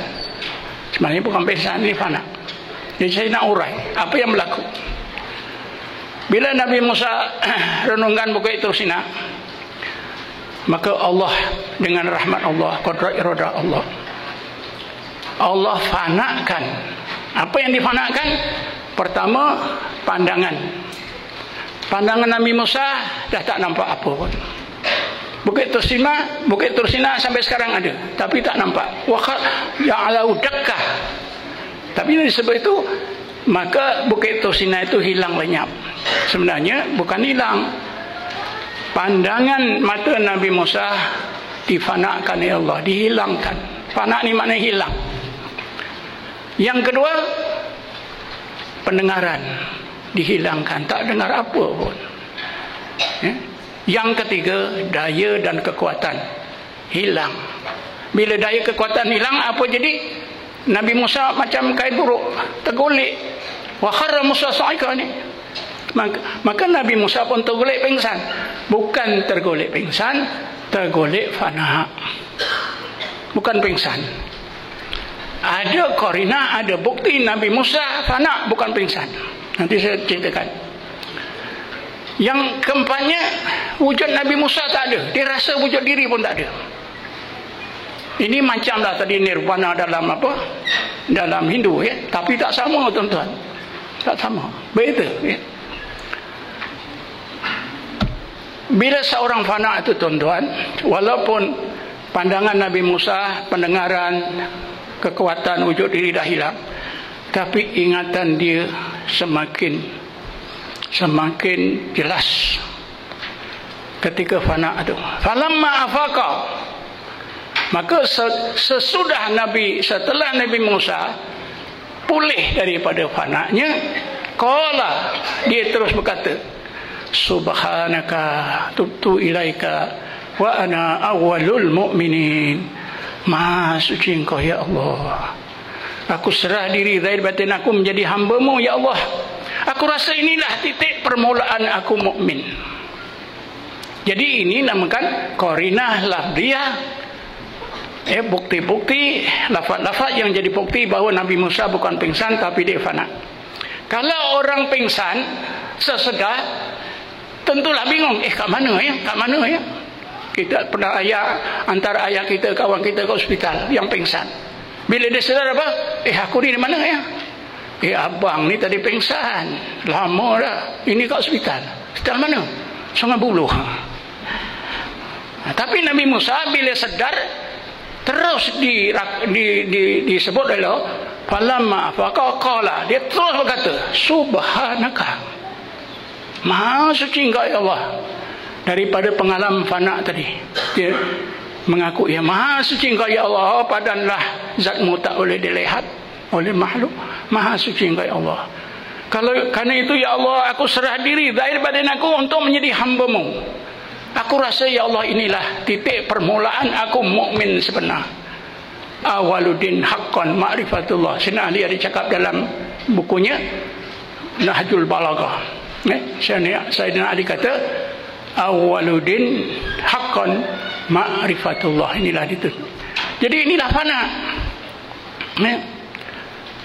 Sebenarnya bukan pingsan, ini fana. Jadi saya nak urai apa yang berlaku. Bila Nabi Musa renungkan Bukit Tur Sina, maka Allah dengan rahmat Allah, qudrat iradah Allah fanakan. Apa yang difanakan? Pertama, pandangan Nabi Musa dah tak nampak apa pun. Bukit Tur Sina sampai sekarang ada, tapi tak nampak. Wa ja'alahu dakka. Tapi dari sebab itu, maka Bukit Tur Sina itu hilang lenyap. Sebenarnya bukan hilang. Pandangan mata Nabi Musa difanakan oleh Allah, dihilangkan. Fana ni maknanya hilang. Yang kedua, pendengaran dihilangkan, tak dengar apa pun. Yang ketiga, daya dan kekuatan hilang. Bila daya kekuatan hilang, apa jadi? Nabi Musa macam kain buruk, tergolek. Wa kharra Musa sa'iqa ni. Maka Nabi Musa pun tergolek pingsan. Bukan tergolek pingsan, tergolek fana. Bukan pingsan. Ada korina, ada bukti Nabi Musa fana, bukan pingsan. Nanti saya ceritakan. Yang keempatnya, wujud Nabi Musa tak ada. Dia rasa wujud diri pun tak ada. Ini macamlah tadi nirvana dalam apa? Dalam Hindu, ya. Tapi tak sama, tuan-tuan. Tak sama. Beza, ya. Bila seorang fana itu, tuan-tuan, walaupun pandangan Nabi Musa, pendengaran, kekuatan wujud diri dah hilang, tapi ingatan dia semakin jelas ketika fana itu. Falamma afaqa, maka setelah Nabi Musa pulih daripada fananya, qala, dia terus berkata, subhanaka tubtu ilaika wa ana awwalul mu'minin. Maha suci engkau ya Allah, aku serah diri zahir batin aku menjadi hamba-Mu ya Allah. Aku rasa inilah titik permulaan aku mukmin. Jadi ini namakan qarinah lafziyah, bukti-bukti, lafaz-lafaz yang jadi bukti bahawa Nabi Musa bukan pingsan tapi dia fana. Kalau orang pingsan sesedar, tentulah bingung, kat mana ya? Kita pernah antara ayah kita, kawan kita ke hospital yang pingsan. Bila dia sedar apa? Aku ni di mana ya? Abang ni tadi pingsan, lama dah. Ini kat hospital. Hospital mana? Sungai Buloh. Tapi Nabi Musa bila sedar, terus disebut oleh falamma faqala, dia terus berkata subhanaka, maha suci engkau ya Allah, daripada pengalaman fana tadi. Dia mengaku, ya Maha suci Engkau ya Allah, padanlah zatmu tak boleh dilihat oleh makhluk. Maha suci Engkau ya Allah. Karena itu ya Allah, aku serah diri zahir badan aku untuk menjadi hamba-Mu. Aku rasa ya Allah, inilah titik permulaan aku mukmin sebenar. Awaluddin haqqan ma'rifatullah. Sayyidina Ali ada cakap dalam bukunya Nahjul Balaghah. Sayyidina Ali kata, awaluddin haqqan ma'rifatullah. Inilah itu. Jadi inilah fana.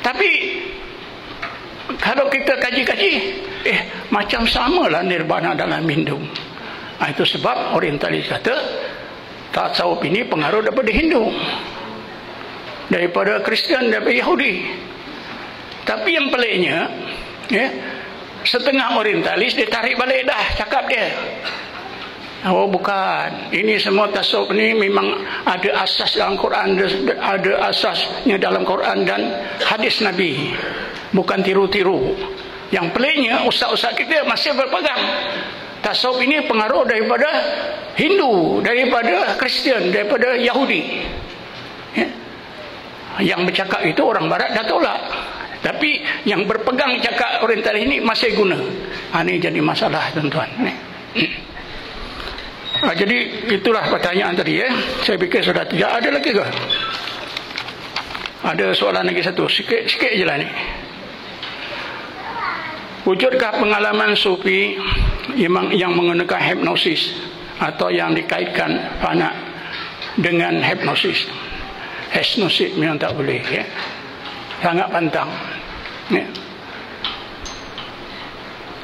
Tapi kalau kita kaji-kaji, macam samalah nirvana dalam Hindu. Itu sebab orientalis kata tasawuf ini pengaruh daripada Hindu, daripada Kristian, daripada Yahudi. Tapi yang peliknya, setengah orientalis dia tarik balik dah cakap dia. Oh bukan, ini semua tasawuf ni memang ada asas dalam Quran, ada asasnya dalam Quran dan hadis Nabi, bukan tiru-tiru. Yang peliknya ustaz-ustaz kita masih berpegang tasawuf ini pengaruh daripada Hindu, daripada Kristian, daripada Yahudi. Yang bercakap itu orang Barat dah tolak, tapi yang berpegang cakap orientalis ini masih guna. Ini jadi masalah tuan-tuan. Jadi itulah pertanyaan tadi. Saya fikir sudah tidak ada lagi ke? Ada soalan lagi satu, sikit je lah ni. Wujudkah pengalaman sufi yang menggunakan hipnosis atau yang dikaitkan fana dengan hipnosis? Hipnosis memang tak boleh, sangat pantang.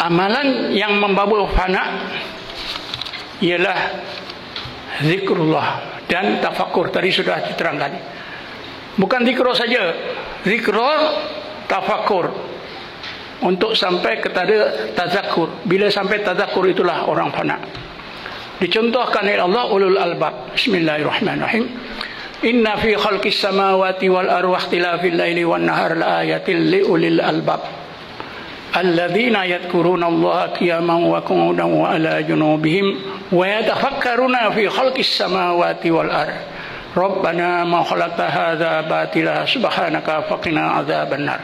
Amalan yang membawa fana ialah zikrullah dan tafakur. Tadi sudah diterangkan. Bukan zikrul saja, zikrul tafakur untuk sampai kepada tazakur. Bila sampai tazakur itulah orang fana. Dicontohkan oleh Allah ulul albab. Bismillahirrahmanirrahim. Inna fi khalqis samawati wal ardi wa ikhtilafil laili wan nahar la ayatil li ulil albab alladzina yadhkuruna Allaha qiyaman wa qu'udan wa ala junubihim wa yatafakkaruna fi khalqis samawati wal ardi rabbana ma khalaqta hadza batila subhanaka faqina adzabannar.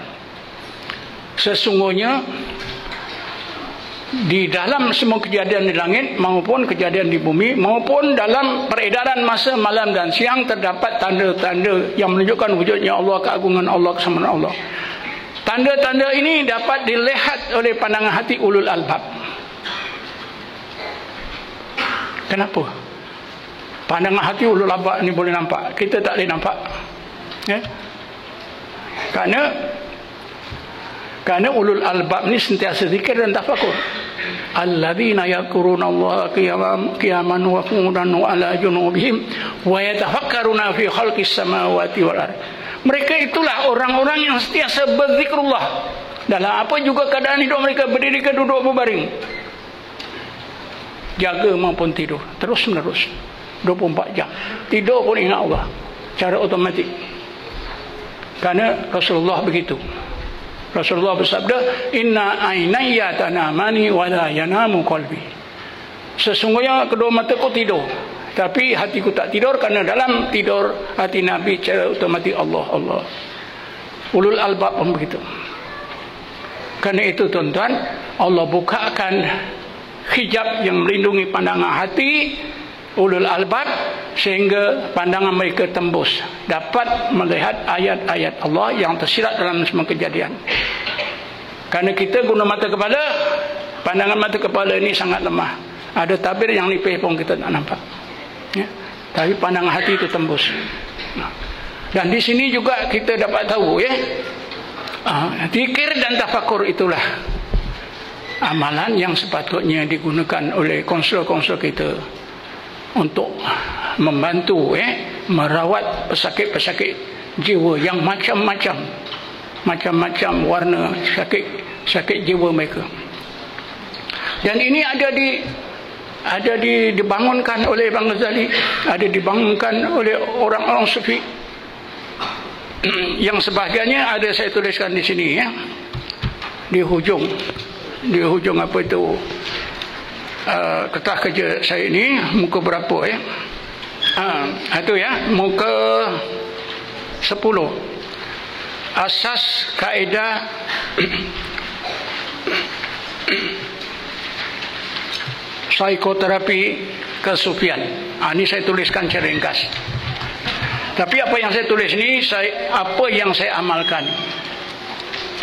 Sesungguhnya di dalam semua kejadian di langit maupun kejadian di bumi maupun dalam peredaran masa malam dan siang terdapat tanda-tanda yang menunjukkan wujudnya Allah, keagungan Allah, kesamaan Allah. Tanda-tanda ini dapat dilihat oleh pandangan hati ulul albab. Kenapa? Pandangan hati ulul albab ni boleh nampak, kita tak boleh nampak. Kerana ulul albab ni sentiasa zikir dan tafakur. Alladzina yadhkuruna Allaha qiyaman wa qu'udan wa ala junubihim wa yatafakkaruna fi khalqis samawati wal ardh. Mereka itulah orang-orang yang sentiasa berzikrullah dalam apa juga keadaan hidup mereka, berdiri ke duduk berbaring, jaga maupun tidur, terus menerus 24 jam. Tidur pun ingat Allah secara automatik. Kerana Rasulullah begitu. Rasulullah bersabda, inna ainayya tanamani wa la yanamu qalbi. Sesungguhnya kedua mataku tidur, tapi hatiku tak tidur, kerana dalam tidur hati Nabi secara otomatik Allah, Allah. Ulul albab pun begitu. Kerana itu tuan-tuan, Allah bukakan hijab yang melindungi pandangan hati ulul albab sehingga pandangan mereka tembus, dapat melihat ayat-ayat Allah yang tersirat dalam semua kejadian. Kerana kita guna mata kepala, pandangan mata kepala ini sangat lemah. Ada tabir yang nipis pun kita tak nampak. Tapi pandangan hati itu tembus. Dan di sini juga kita dapat tahu, zikir dan tafakur itulah amalan yang sepatutnya digunakan oleh konsul-konsul kita untuk membantu merawat pesakit-pesakit jiwa yang macam-macam warna sakit jiwa mereka. Dan ini ada dibangunkan oleh Bang Ghazali, ada dibangunkan oleh orang-orang sufi yang sebahagiannya ada saya tuliskan di sini, di hujung apa itu, kertas kerja saya ni muka berapa ya? Itu ya, muka 10. Asas kaedah psikoterapi kesufian. Ini saya tuliskan secara ringkas. Tapi apa yang saya tulis ni, apa yang saya amalkan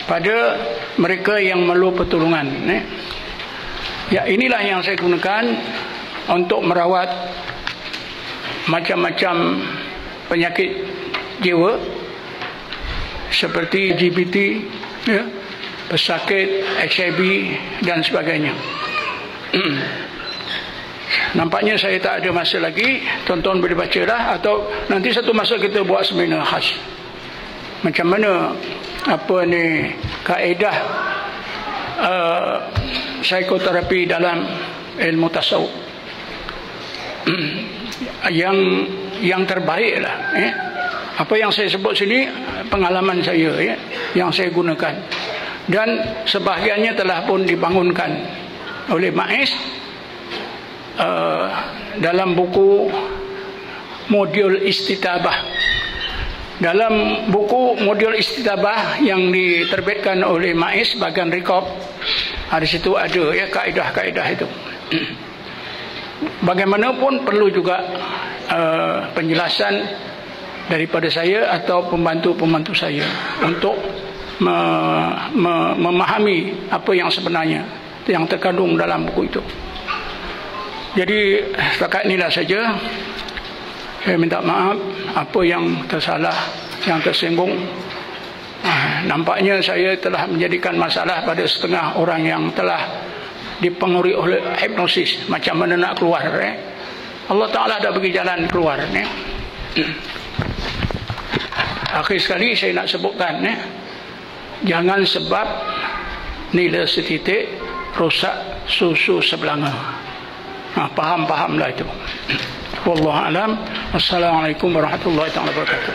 pada mereka yang memerlukan pertolongan. Ya, inilah yang saya gunakan untuk merawat macam-macam penyakit jiwa seperti LGBT, ya, pesakit HIV dan sebagainya. Nampaknya saya tak ada masa lagi. Tuan-tuan boleh bacalah, atau nanti satu masa kita buat seminar khas macam mana apa ni kaedah psikoterapi dalam ilmu tasawuf yang terbaik lah. Apa yang saya sebut sini pengalaman saya, ya, yang saya gunakan, dan sebahagiannya telah pun dibangunkan oleh MAIS dalam buku Modul Istitabah. Dalam buku Modul Istitabah yang diterbitkan oleh MAIS bagian rekop, di situ ada ya kaedah-kaedah itu. Bagaimanapun perlu juga penjelasan daripada saya atau pembantu-pembantu saya untuk memahami apa yang sebenarnya yang terkandung dalam buku itu. Jadi setakat inilah saja. Saya minta maaf apa yang tersalah, yang tersinggung. Nampaknya saya telah menjadikan masalah pada setengah orang yang telah dipengaruhi oleh hipnosis. Macam mana nak keluar? Allah Ta'ala dah bagi jalan keluar. Akhir sekali saya nak sebutkan, jangan sebab nila setitik rosak susu sebelanga. Faham-fahamlah itu. Wallahu a'lam. Wassalamualaikum warahmatullahi wabarakatuh.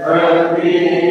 Amin.